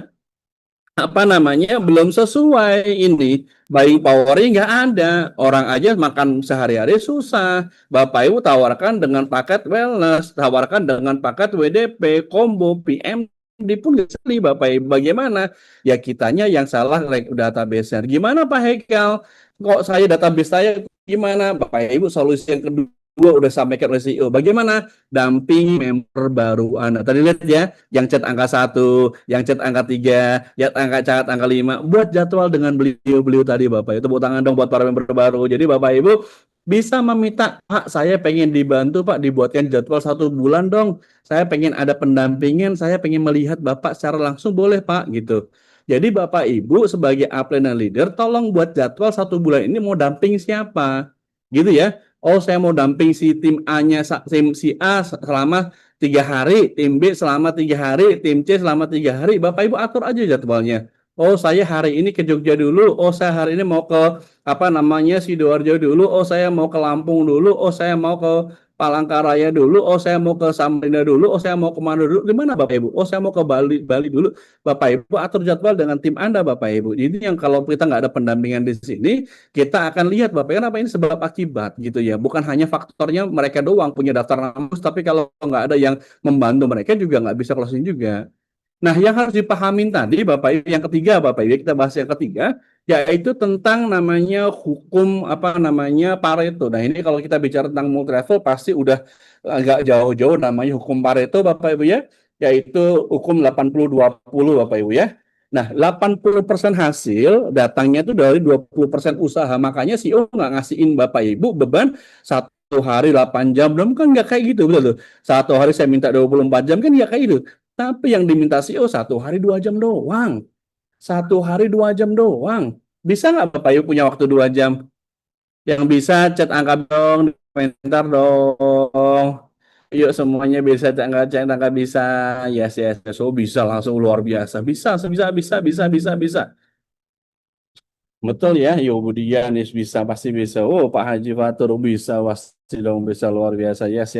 belum sesuai ini, buying power-nya nggak ada, orang aja makan sehari-hari susah. Bapak Ibu tawarkan dengan paket wellness, tawarkan dengan paket WDP, combo, PMD pun nggak beli Bapak Ibu. Bagaimana? Ya kitanya yang salah database-nya. Gimana Pak Hekel? Kok saya database saya gimana? Bapak Ibu solusi yang kedua udah sampaikan oleh CEO. Bagaimana? Damping member baru Anda. Tadi lihat ya, yang chat angka 1, yang chat angka 3, yang chat angka 5. Buat jadwal dengan beliau-beliau tadi Bapak. Itu tepuk tangan dong buat para member baru. Jadi Bapak Ibu bisa meminta, Pak, saya pengen dibantu Pak, dibuatkan jadwal 1 bulan dong. Saya pengen ada pendampingan, saya pengen melihat Bapak secara langsung, boleh Pak, gitu. Jadi Bapak Ibu sebagai upline dan leader, tolong buat jadwal 1 bulan ini mau damping siapa. Gitu ya. Oh, saya mau damping si tim A-nya, tim si A selama 3 hari, tim B selama 3 hari, tim C selama 3 hari. Bapak Ibu atur aja jadwalnya. Oh, saya hari ini ke Jogja dulu. Oh, saya hari ini mau ke Sidoarjo dulu. Oh, saya mau ke Lampung dulu. Oh, saya mau ke Palangkaraya dulu. Oh, saya mau ke Samarinda dulu. Oh, saya mau ke mana dulu? Di mana Bapak Ibu? Oh, saya mau ke Bali dulu. Bapak Ibu atur jadwal dengan tim Anda Bapak Ibu. Jadi yang kalau kita nggak ada pendampingan di sini, kita akan lihat Bapak, kenapa ini sebab akibat gitu ya. Bukan hanya faktornya mereka doang punya daftar nama, tapi kalau nggak ada yang membantu mereka juga nggak bisa closing juga. Nah, yang harus dipahamin tadi Bapak Ibu, yang ketiga Bapak Ibu, kita bahas yang ketiga, yaitu tentang namanya hukum Pareto. Nah, ini kalau kita bicara tentang multi level pasti udah agak jauh-jauh namanya hukum Pareto Bapak Ibu ya, yaitu hukum 80-20 Bapak Ibu ya. Nah, 80% hasil datangnya itu dari 20% usaha. Makanya CEO nggak ngasihin Bapak Ibu beban 1 hari 8 jam. Belum kan nggak kayak gitu, betul tuh. 1 hari saya minta 24 jam kan nggak kayak gitu. Tapi yang diminta CEO 1 hari 2 jam doang. 1 hari 2 jam doang. Bisa nggak Bapak Ibu punya waktu 2 jam? Yang bisa chat angka dong, komentar dong. Yuk semuanya bisa chat angka bisa. Yes, yes, yes. Oh bisa langsung luar biasa. Bisa. Betul ya, Yo Budianis bisa, pasti bisa. Oh Pak Haji Fatur bisa, pasti dong bisa luar biasa. Yes.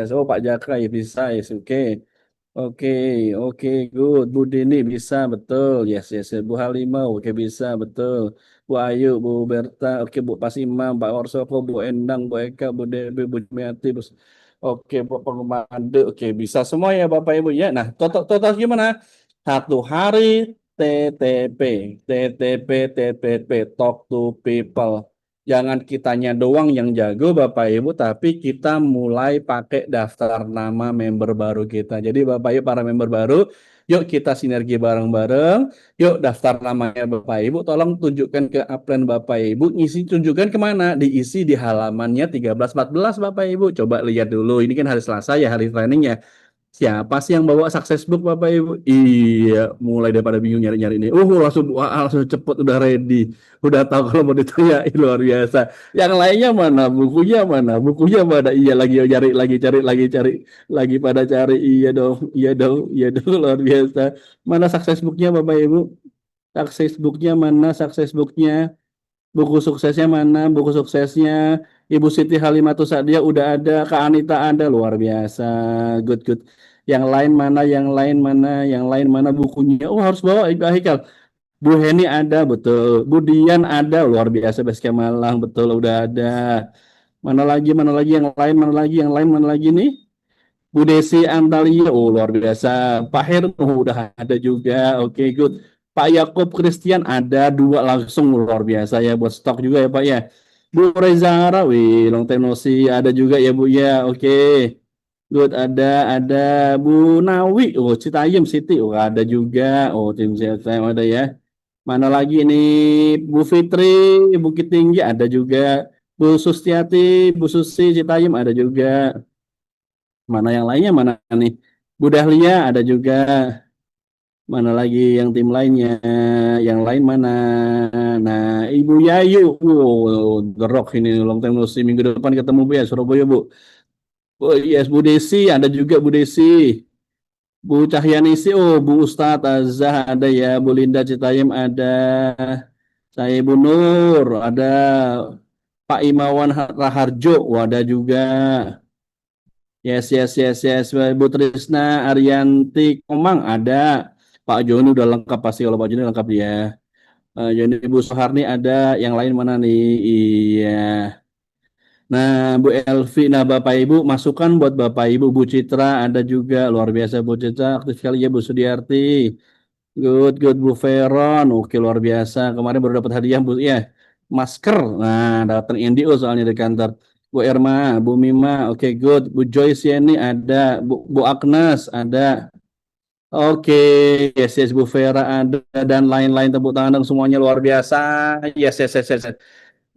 Oh Pak Jaka ya bisa, yes, oke. Oke, good. Bu Dini bisa, betul. Yes. Bu Halimah, oke bisa, betul. Bu Ayu, Bu Berta, oke Bu Pasimam, Pak Orsoko, Bu Endang, Bu Eka, Bu Debi, Bu Jumiati, oke Bu Pengumande, oke bisa semua ya Bapak Ibu ya. Nah, total gimana? 1 hari TTP, TTP, Talk to People. Jangan kitanya doang yang jago Bapak Ibu, tapi kita mulai pakai daftar nama member baru kita. Jadi Bapak Ibu para member baru, yuk kita sinergi bareng-bareng, yuk daftar namanya Bapak Ibu, tolong tunjukkan ke upline Bapak Ibu, tunjukkan kemana? Diisi di halamannya 13-14 Bapak Ibu. Coba lihat dulu, ini kan hari Selasa ya, hari trainingnya. Siapa sih yang bawa success book Bapak Ibu? Iya, mulai daripada bingung nyari-nyari ini. Langsung cepet udah ready. Udah tahu kalau mau ditanya luar biasa. Yang lainnya mana? Bukunya mana? Bukunya mana? Iya lagi cari lagi pada cari. Iya dong luar biasa. Mana success booknya Bapak Ibu? Success booknya mana? Success booknya? Buku suksesnya mana? Buku suksesnya Ibu Siti Halimatus Sa'diyah udah ada, Kak Anita ada, luar biasa. Good. Yang lain mana? Yang lain mana bukunya? Oh, harus bawa Ibu Ahikal. Bu Heni ada, betul. Bu Dian ada, luar biasa. Basecamp Malang, betul, udah ada. Mana lagi? Yang lain mana lagi nih? Bu Desi Antalya, oh luar biasa. Pak Heru udah ada juga, oke good. Pak Yakob Christian ada dua langsung luar biasa ya buat stok juga ya Pak ya. Bu Reza Hara, wih long time no see, ada juga ya Bu ya, oke. Good, ada Bu Nawi, oh Citayam City, oh ada juga, oh tim Citayam ada ya. Mana lagi nih Bu Fitri, Bukit Tinggi ada juga. Bu Sustiati, Bu Susi, Citayam ada juga. Mana yang lainnya mana nih? Bu Dahlia ada juga. Mana lagi yang tim lainnya? Yang lain mana? Nah, Ibu Yayu. Wow, The Rock ini long time no see. Minggu depan ketemu Bu ya, Surabaya Bu. Oh yes, Bu Desi ada juga Bu Desi. Bu Cahyanisi, oh Bu Ustadz Azah ada ya. Bu Linda Citayam ada. Saya Ibu Nur ada. Pak Imawan Raharjo, oh, ada juga. Yes, yes, yes, yes. Bu Trisna Arianti Komang ada. Pak Joni udah lengkap pasti kalau Pak Joni lengkap ya. Joni Ibu Soeharni ada. Yang lain mana nih? Iya. Nah, Bu Elvi, nah Bapak Ibu masukan buat Bapak Ibu. Bu Citra ada juga. Luar biasa Bu Citra. Aktif sekali ya Bu Sudiarti. Good, good Bu Veron. Oke, luar biasa. Kemarin baru dapat hadiah Bu ya. Masker. Nah, datang NDO soalnya di kantor. Bu Irma, Bu Mima, oke good. Bu Joyce Yeni ada, Bu Agnes ada. Oke, yes yes Bu Vera ada dan lain-lain, tepuk tangan dong semuanya luar biasa. Yes yes yes yes. Yes.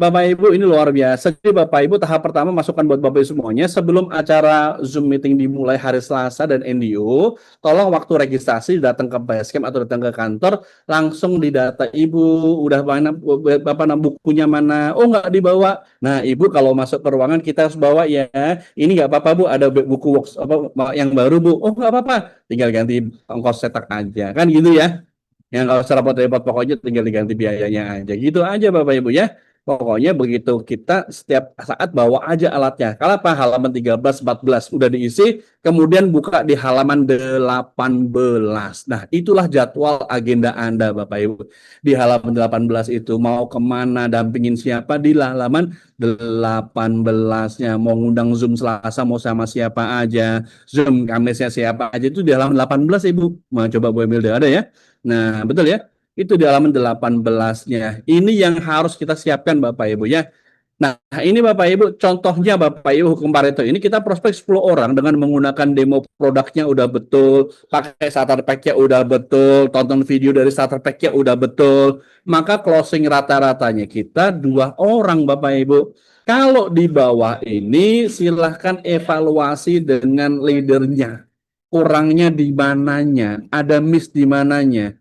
Bapak Ibu ini luar biasa. Jadi Bapak Ibu tahap pertama masukkan buat Bapak Ibu semuanya sebelum acara Zoom meeting dimulai hari Selasa dan NDO, tolong waktu registrasi datang ke Basecamp atau datang ke kantor langsung didata Ibu udah mana Bapak bukunya mana? Oh nggak dibawa. Nah Ibu kalau masuk ke ruangan kita harus bawa ya. Ini nggak apa-apa Bu, ada buku works apa yang baru Bu. Oh nggak apa-apa, tinggal ganti ongkos cetak aja kan gitu ya. Yang kalau secara repot-repot pokoknya tinggal diganti biayanya aja. Gitu aja Bapak Ibu ya. Pokoknya begitu kita setiap saat bawa aja alatnya. Kalau apa halaman 13, 14 udah diisi, kemudian buka di halaman 18. Nah, itulah jadwal agenda Anda Bapak Ibu. Di halaman 18 itu mau kemana, dampingin siapa di halaman 18-nya. Mau ngundang Zoom Selasa mau sama siapa aja, Zoom Kamisnya siapa aja itu di halaman 18 Ibu. Mau coba Bu Emilda ada ya? Nah, betul ya? Itu di halaman 18-nya. Ini yang harus kita siapkan Bapak Ibu ya. Nah, ini Bapak Ibu, contohnya Bapak Ibu hukum Pareto ini kita prospek 10 orang dengan menggunakan demo produknya udah betul, pakai starter pack-nya udah betul, tonton video dari starter pack-nya udah betul, maka closing rata-ratanya kita 2 orang Bapak Ibu. Kalau di bawah ini silahkan evaluasi dengan leadernya. Kurangnya di mananya, ada miss di mananya.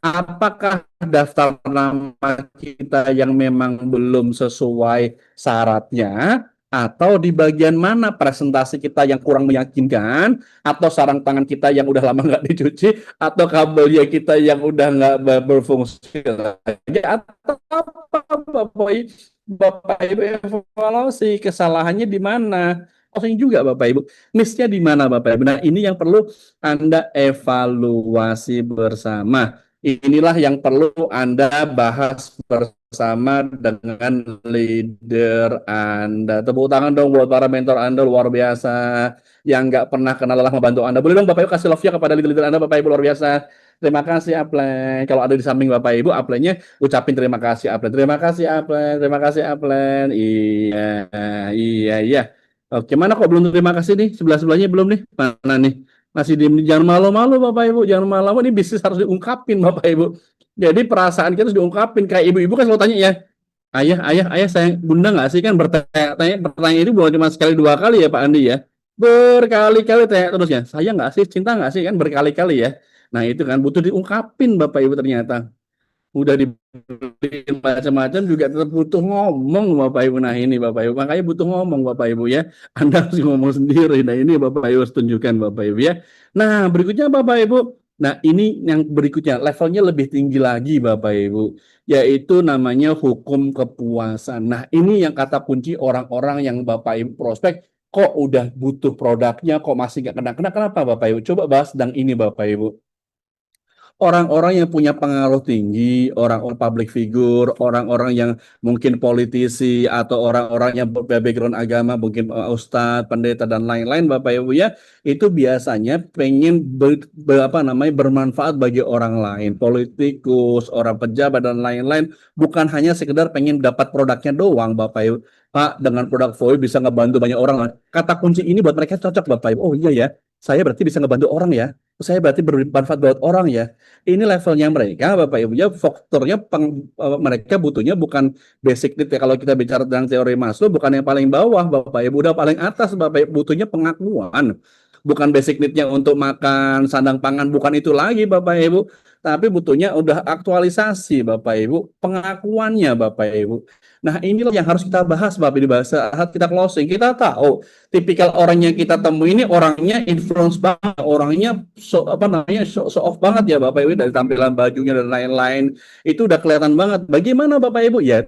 Apakah daftar nama kita yang memang belum sesuai syaratnya, atau di bagian mana presentasi kita yang kurang meyakinkan, atau sarang tangan kita yang udah lama nggak dicuci, atau kabelnya kita yang udah nggak berfungsi lagi, atau apa Bapak Ibu evaluasi kesalahannya di mana? Closing juga Bapak Ibu, miss-nya di mana Bapak Ibu. Nah ini yang perlu Anda evaluasi bersama. Inilah yang perlu Anda bahas bersama dengan leader Anda. Tepuk tangan dong buat para mentor Anda luar biasa yang nggak pernah kenal lelah membantu Anda. Boleh dong Bapak Ibu kasih love-nya kepada leader Anda Bapak Ibu luar biasa. Terima kasih Aplen. Kalau ada di samping Bapak Ibu, Aplennya ucapin terima kasih Aplen. Terima kasih Aplen. Terima kasih Aplen. Iya, iya, iya. Oke, mana kok belum terima kasih nih? Sebelah-sebelahnya belum nih? Mana nih? Masih diem, jangan malu-malu Bapak Ibu, jangan malu-malu, ini bisnis harus diungkapin Bapak Ibu. Jadi perasaan kita harus diungkapin, kayak ibu-ibu kan selalu tanya ya, ayah sayang bunda nggak sih, kan bertanya pertanyaan itu bukan cuma sekali 2 kali ya Pak Andi ya, berkali-kali tanya terus ya, sayang nggak sih, cinta nggak sih, kan berkali-kali ya. Nah itu kan butuh diungkapin Bapak Ibu, ternyata udah dibeliin macam-macam juga tetap butuh ngomong Bapak Ibu. Nah ini Bapak Ibu, makanya butuh ngomong Bapak Ibu ya. Anda harus ngomong sendiri. Nah ini Bapak Ibu harus tunjukkan Bapak Ibu ya. Nah berikutnya Bapak Ibu, nah ini yang berikutnya levelnya lebih tinggi lagi Bapak Ibu, yaitu namanya hukum kepuasan. Nah ini yang kata kunci orang-orang yang Bapak Ibu prospek, kok udah butuh produknya kok masih nggak kena-kena, kenapa Bapak Ibu? Coba bahas tentang ini Bapak Ibu. orang-orang yang punya pengaruh tinggi, orang-orang public figure, orang-orang yang mungkin politisi atau orang-orang yang background agama, mungkin ustadz, pendeta dan lain-lain, Bapak Ibu ya, itu biasanya pengen bermanfaat bagi orang lain, politikus, orang pejabat dan lain-lain, bukan hanya sekedar pengen dapat produknya doang, Bapak Ibu. Pak, dengan produk Voy bisa ngebantu banyak orang. Kata kunci ini buat mereka cocok, Bapak Ibu. Oh iya ya, saya berarti bisa ngebantu orang ya. Saya berarti bermanfaat buat orang ya. Ini levelnya mereka, Bapak Ibu ya. Faktornya mereka butuhnya bukan basic need ya. Kalau kita bicara tentang teori Maslow, bukan yang paling bawah, Bapak Ibu. Udah paling atas, Bapak Ibu. Butuhnya pengakuan. Bukan basic need-nya untuk makan, sandang pangan. Bukan itu lagi, Bapak Ibu. Tapi butuhnya udah aktualisasi, Bapak Ibu. Pengakuannya, Bapak Ibu. Nah, inilah yang harus kita bahas, Bapak, di bahasa saat kita closing. Kita tahu tipikal orang yang kita temui ini orangnya influence banget, orangnya show off banget ya, Bapak Ibu, dari tampilan bajunya dan lain-lain. Itu udah kelihatan banget. Bagaimana Bapak Ibu? Ya,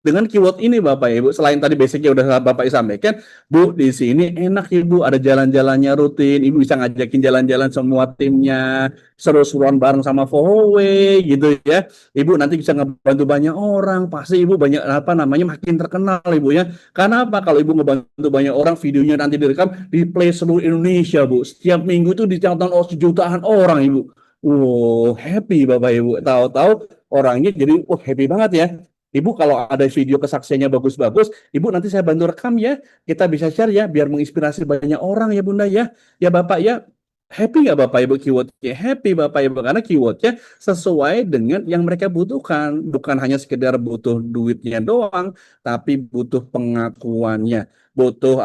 dengan keyword ini Bapak Ibu, selain tadi basicnya udah Bapak sampaikan, Bu, di sini enak Ibu, ada jalan-jalannya rutin, Ibu bisa ngajakin jalan-jalan semua timnya, seru-seruan bareng sama Fowe gitu ya. Ibu nanti bisa ngebantu banyak orang, pasti Ibu banyak makin terkenal Ibu ya. Karena apa? Kalau Ibu ngebantu banyak orang, videonya nanti direkam di play seluruh Indonesia Bu. Setiap minggu itu ditonton jutaan orang Ibu. Wow, happy Bapak Ibu. Tahu-tahu orangnya jadi happy banget ya. Ibu kalau ada video kesaksiannya bagus-bagus, Ibu nanti saya bantu rekam ya. Kita bisa share ya, biar menginspirasi banyak orang ya Bunda ya. Ya Bapak ya, happy nggak Bapak Ibu keywordnya? Happy Bapak Ibu, karena keywordnya sesuai dengan yang mereka butuhkan. Bukan hanya sekedar butuh duitnya doang, tapi butuh pengakuannya. Butuh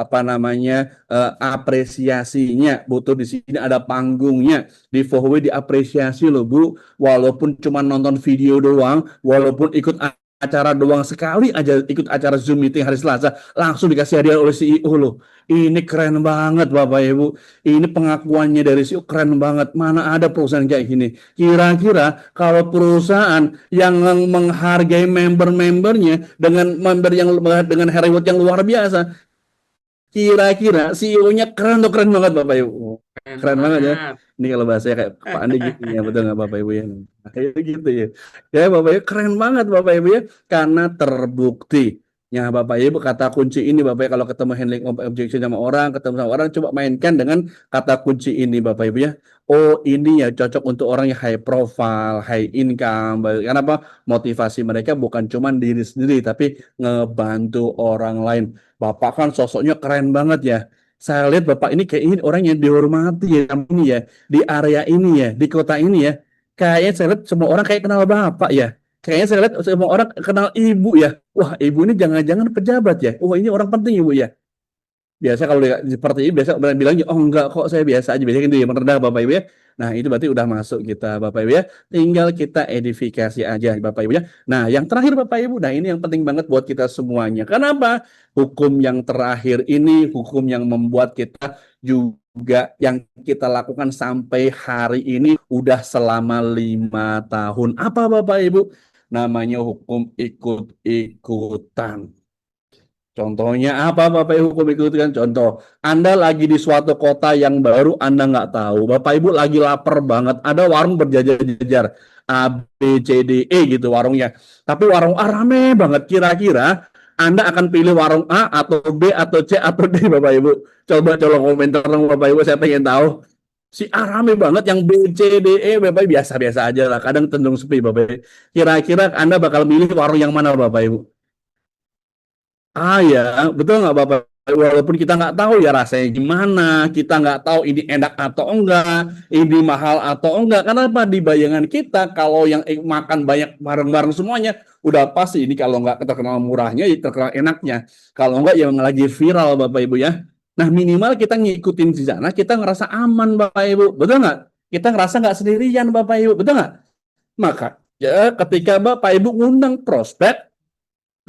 apresiasinya. Butuh di sini ada panggungnya. Di Fohwe diapresiasi loh Bu. Walaupun cuma nonton video doang, walaupun ikut acara doang sekali aja ikut acara Zoom meeting hari Selasa langsung dikasih hadiah oleh CEO loh. Ini keren banget Bapak Ibu. Ini pengakuannya dari CEO keren banget. Mana ada perusahaan kayak gini. Kira-kira kalau perusahaan yang menghargai member-membernya dengan member yang dengan reward yang luar biasa, kira-kira CEO-nya keren tuh, keren banget Bapak Ibu. Keren banget ya. Ini kalau bahasanya kayak Pak Andi gitu ya, betul nggak Bapak Ibu ya? Nah, itu gitu ya. Ya Bapak Ibu keren banget Bapak Ibu ya, karena terbukti. Ya Bapak Ibu kata kunci ini Bapak Ibu kalau ketemu handling objection sama orang, ketemu sama orang coba mainkan dengan kata kunci ini Bapak Ibu ya. Oh ini ya cocok untuk orang yang high profile, high income. Karena apa? Motivasi mereka bukan cuma diri sendiri tapi ngebantu orang lain. Bapak kan sosoknya keren banget ya. Saya lihat Bapak ini kayak ini orang yang dihormati ya ini ya, di area ini ya, di kota ini ya. Kayaknya saya lihat semua orang kayak kenal Bapak ya. Kayaknya saya lihat semua orang kenal Ibu ya. Wah, Ibu ini jangan-jangan pejabat ya. Wah, ini orang penting Ibu ya. Biasa kalau seperti ini biasa orang bilang oh enggak kok saya biasa aja, biasanya gitu ya merendah Bapak Ibu ya. Nah itu berarti udah masuk kita Bapak Ibu ya, tinggal kita edifikasi aja Bapak Ibu ya. Nah yang terakhir Bapak Ibu, nah ini yang penting banget buat kita semuanya. Kenapa? Hukum yang terakhir ini hukum yang membuat kita juga yang kita lakukan sampai hari ini udah selama 5 tahun. Apa Bapak Ibu? Namanya hukum ikut-ikutan. Contohnya apa Bapak Ibu hukum ikut-ikutan? Contoh, Anda lagi di suatu kota yang baru Anda nggak tahu. Bapak Ibu lagi lapar banget. Ada warung berjajar-jajar. A, B, C, D, E gitu warungnya. Tapi warung A rame banget. Kira-kira Anda akan pilih warung A atau B atau C atau D Bapak Ibu? Coba colong komentar dong Bapak Ibu. Saya pengen tahu. Si A rame banget, yang B, C, D, E Bapak Ibu biasa-biasa aja lah. Kadang cenderung sepi Bapak Ibu. Kira-kira Anda bakal milih warung yang mana Bapak Ibu? Ah ya, betul nggak Bapak? Walaupun kita nggak tahu ya rasanya gimana, kita nggak tahu ini enak atau enggak, ini mahal atau enggak. Kenapa di bayangan kita kalau yang makan banyak bareng-bareng semuanya, udah pasti ini kalau nggak terkenal murahnya, ya terkenal enaknya. Kalau enggak yang lagi viral Bapak Ibu ya. Nah minimal kita ngikutin di sana, kita ngerasa aman Bapak Ibu, betul nggak? Kita ngerasa nggak sendirian Bapak Ibu, betul nggak? Maka ya ketika Bapak Ibu ngundang prospek,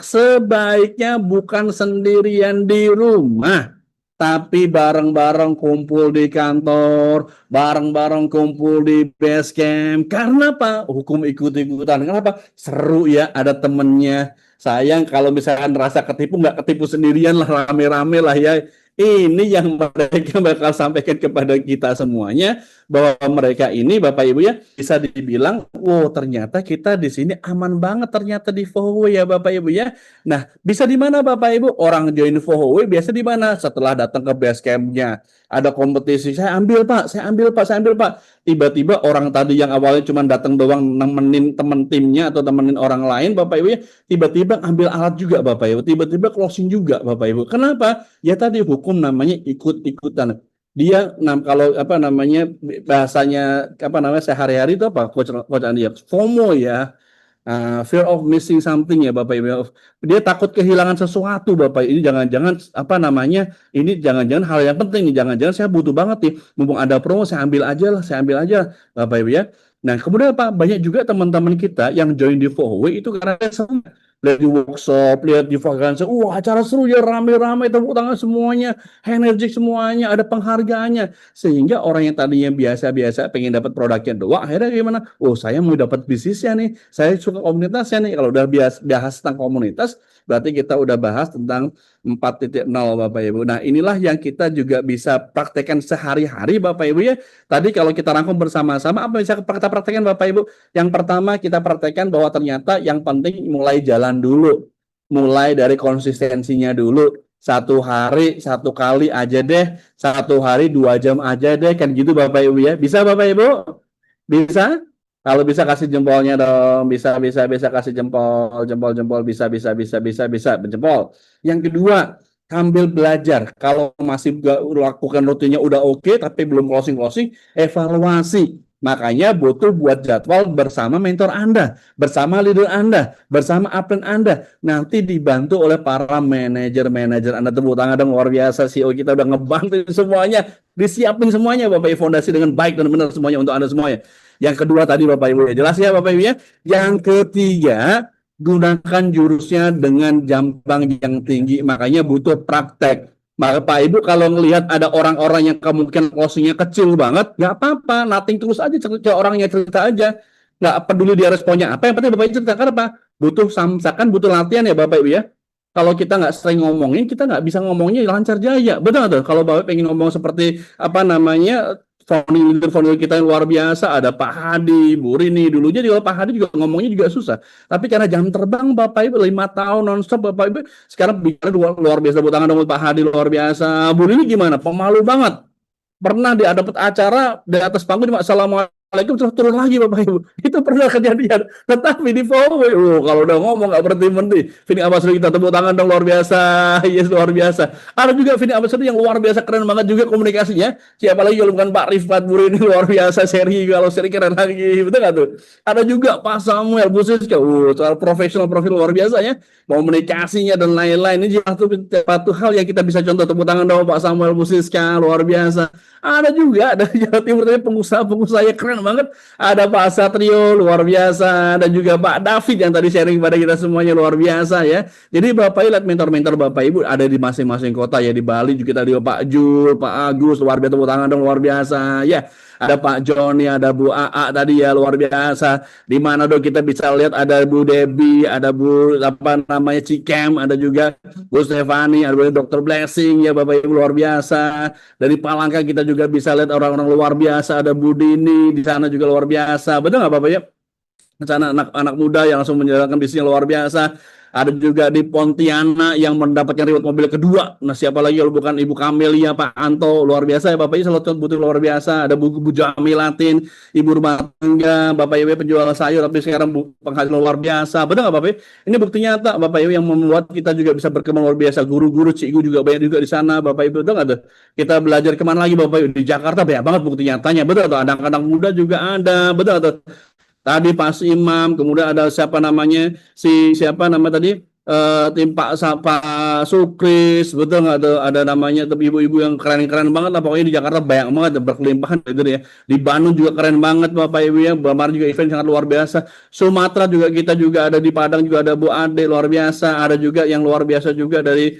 sebaiknya bukan sendirian di rumah, tapi bareng-bareng kumpul di kantor, bareng-bareng kumpul di base camp. Karena apa? Hukum ikut-ikutan. Kenapa? Seru ya, ada temennya. Sayang kalau misalkan rasa ketipu, nggak ketipu sendirian lah, rame-rame lah ya. Ini yang mereka bakal sampaikan kepada kita semuanya, bahwa mereka ini Bapak Ibu ya bisa dibilang, wow ternyata kita di sini aman banget ternyata di Vohwe ya Bapak Ibu ya. Nah, bisa di mana Bapak Ibu? Orang join Vohwe biasa di mana? Setelah datang ke base camp-nya. Ada kompetisi, saya ambil Pak, saya ambil Pak, saya ambil Pak. Tiba-tiba orang tadi yang awalnya cuma datang doang nemenin temen timnya atau temenin orang lain Bapak Ibu ya, tiba-tiba ambil alat juga Bapak Ibu, tiba-tiba closing juga Bapak Ibu. Kenapa? Ya tadi hukum namanya ikut-ikutan. Dia kalau apa namanya bahasanya apa namanya sehari-hari itu apa coach Andi ya, FOMO ya. Fear of missing something ya Bapak Ibu. Dia takut kehilangan sesuatu Bapak. Ini jangan-jangan apa namanya? Ini jangan-jangan hal yang penting nih. Jangan-jangan saya butuh banget nih. Mumpung ada promo saya ambil aja lah, saya ambil aja Bapak Ibu ya. Nah, kemudian apa? Banyak juga teman-teman kita yang join di Vohwe itu karena senang lihat di workshop, lihat di vakansi, acara seru ya, rame-rame, tepuk tangan semuanya, energik semuanya, ada penghargaannya. Sehingga orang yang tadinya biasa-biasa pengen dapat produknya doang, akhirnya gimana? Saya mau dapat bisnisnya nih, saya suka komunitasnya nih. Kalau udah bahas tentang komunitas, berarti kita udah bahas tentang 4.0 Bapak Ibu. Nah, inilah yang kita juga bisa praktekkan sehari-hari Bapak Ibu ya. Tadi kalau kita rangkum bersama-sama, apa yang bisa kita praktekkan Bapak Ibu? Yang pertama kita praktekkan bahwa ternyata yang penting mulai jalan dulu. Mulai dari konsistensinya dulu. Satu hari, satu kali aja deh. Satu hari 2 jam aja deh. Kan gitu Bapak Ibu ya. Bisa Bapak Ibu? Bisa? Kalau bisa kasih jempolnya dong. Bisa kasih jempol, bisa, jempol. Yang kedua, sambil belajar. Kalau masih lakukan rutinnya udah oke, tapi belum closing, evaluasi. Makanya butuh buat jadwal bersama mentor Anda, bersama leader Anda, bersama upline Anda. Nanti dibantu oleh para manajer Anda. Tepuk tangan dong, luar biasa. CEO kita udah ngebantu semuanya, disiapin semuanya Bapak Ibu, fondasi dengan baik dan benar semuanya untuk Anda semuanya. Yang kedua tadi Bapak Ibu ya, jelas ya Bapak Ibu ya. Yang ketiga, gunakan jurusnya dengan jambang yang tinggi, makanya butuh praktek. Maka Pak Ibu kalau ngelihat ada orang-orang yang kemungkinan closingnya kecil banget, nggak apa-apa, nothing terus aja cerita orangnya, cerita aja, nggak peduli dia responnya apa, yang penting Bapak Ibu cerita. Karena apa? Butuh samsakan, butuh latihan ya Bapak Ibu ya. Kalau kita nggak sering ngomongin, kita nggak bisa ngomongnya lancar jaya, betul nggak tuh? Kalau Bapak pengen ngomong seperti apa namanya founding kita yang luar biasa, ada Pak Hadi, Bu Rini, dulunya juga Pak Hadi juga ngomongnya juga susah. Tapi karena jam terbang Bapak Ibu 5 tahun nonstop Bapak Ibu, sekarang bicara luar biasa, buat tangan dong Pak Hadi luar biasa. Bu Rini gimana? Pemalu banget. Pernah dapat acara di atas panggung, Assalamualaikum, terus turun lagi Bapak Ibu. Itu pernah kejadian. Tetapi di Vohwe, kalau udah ngomong nggak berhenti-henti. Vini Ambassador kita tepuk tangan dong, luar biasa. Yes, luar biasa. Ada juga Vini Ambassador yang luar biasa, keren banget juga komunikasinya. Siapa lagi kalau bukan Pak Rifat Buri ini luar biasa, seri keren lagi. Betul nggak tuh? Ada juga Pak Samuel Busiska, soal profil luar biasa ya. Komunikasinya dan lain-lain. Ini satu hal yang kita bisa contoh. Tepuk tangan dong Pak Samuel Busiska, luar biasa. Ada juga dari Jawa Timur tadi pengusaha yang keren banget. Ada Pak Satrio luar biasa, dan juga Pak David yang tadi sharing pada kita semuanya luar biasa ya. Jadi Bapak Ibu lihat mentor-mentor Bapak Ibu ada di masing-masing kota ya. Di Bali juga tadi Pak Jul, Pak Agus luar biasa, tepuk tangan dong luar biasa ya. Ada Pak Joni, ada Bu AA tadi ya luar biasa. Di mana dong kita bisa lihat ada Bu Debbie, ada Bu apa namanya Cikem, ada juga Bu Stefani, ada Dr. Blessing ya Bapak Ibu luar biasa. Dari Palangka kita juga bisa lihat orang-orang luar biasa, ada Bu Dini di sana juga luar biasa. Betul nggak Bapak ya? Di sana anak-anak muda yang langsung menjalankan bisnisnya luar biasa. Ada juga di Pontianak yang mendapatkan reward mobil kedua. Nah, siapa lagi kalau bukan Ibu Kamelia, Pak Anto, luar biasa ya Bapak Ibu, selalu butuh luar biasa. Ada Bu Jamilatin, Ibu rumah tangga, Bapak Ibu penjual sayur, tapi sekarang penghasilan luar biasa. Betul nggak Bapak Ibu? Ini bukti nyata Bapak Ibu yang membuat kita juga bisa berkembang luar biasa. Guru-guru, cikgu juga banyak juga di sana Bapak Ibu. Betul nggak tuh? Kita belajar kemana lagi Bapak Ibu? Di Jakarta banyak banget bukti nyatanya. Betul tuh? Anak-anak muda juga ada. Betul tuh? Tadi Pak Imam, kemudian ada siapa namanya, siapa nama tadi, tim Pak Sukris, betul nggak tuh? Ada namanya ibu-ibu yang keren-keren banget lah, pokoknya di Jakarta banyak banget, berkelimpahan gitu ya. Di Bandung juga keren banget Bapak Ibu ya, kemarin juga event sangat luar biasa. Sumatera juga kita juga ada, di Padang juga ada Bu Ade luar biasa, ada juga yang luar biasa juga dari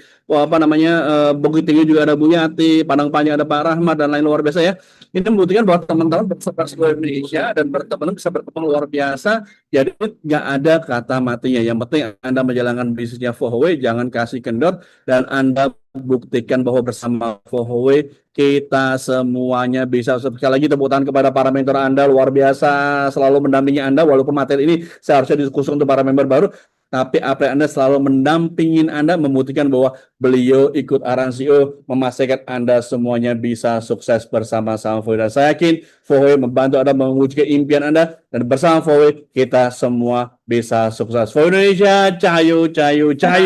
Bukit Tinggi juga ada Bu Yati, Padang Panjang ada Pak Rahmat dan lain luar biasa ya. Ini membuktikan bahwa teman-teman bersepak seluruh Indonesia dan teman-teman bisa berkembang luar biasa. Jadi nggak ada kata matinya. Yang penting Anda menjalankan bisnisnya Fohoway, jangan kasih kendor dan Anda buktikan bahwa bersama Fohoway kita semuanya bisa. Sekali lagi tepuk tangan kepada para mentor Anda, luar biasa selalu mendampingi Anda walaupun materi ini seharusnya diskusi untuk para member baru, tapi apa yang Anda selalu mendampingin Anda, membuktikan bahwa beliau ikut arahan CEO, memastikan Anda semuanya bisa sukses bersama-sama Fohoway. Dan saya yakin Fohoway membantu Anda mewujudkan impian Anda, dan bersama Fohoway kita semua bisa sukses. Fohoway Indonesia, cahayu, cahayu, cahayu.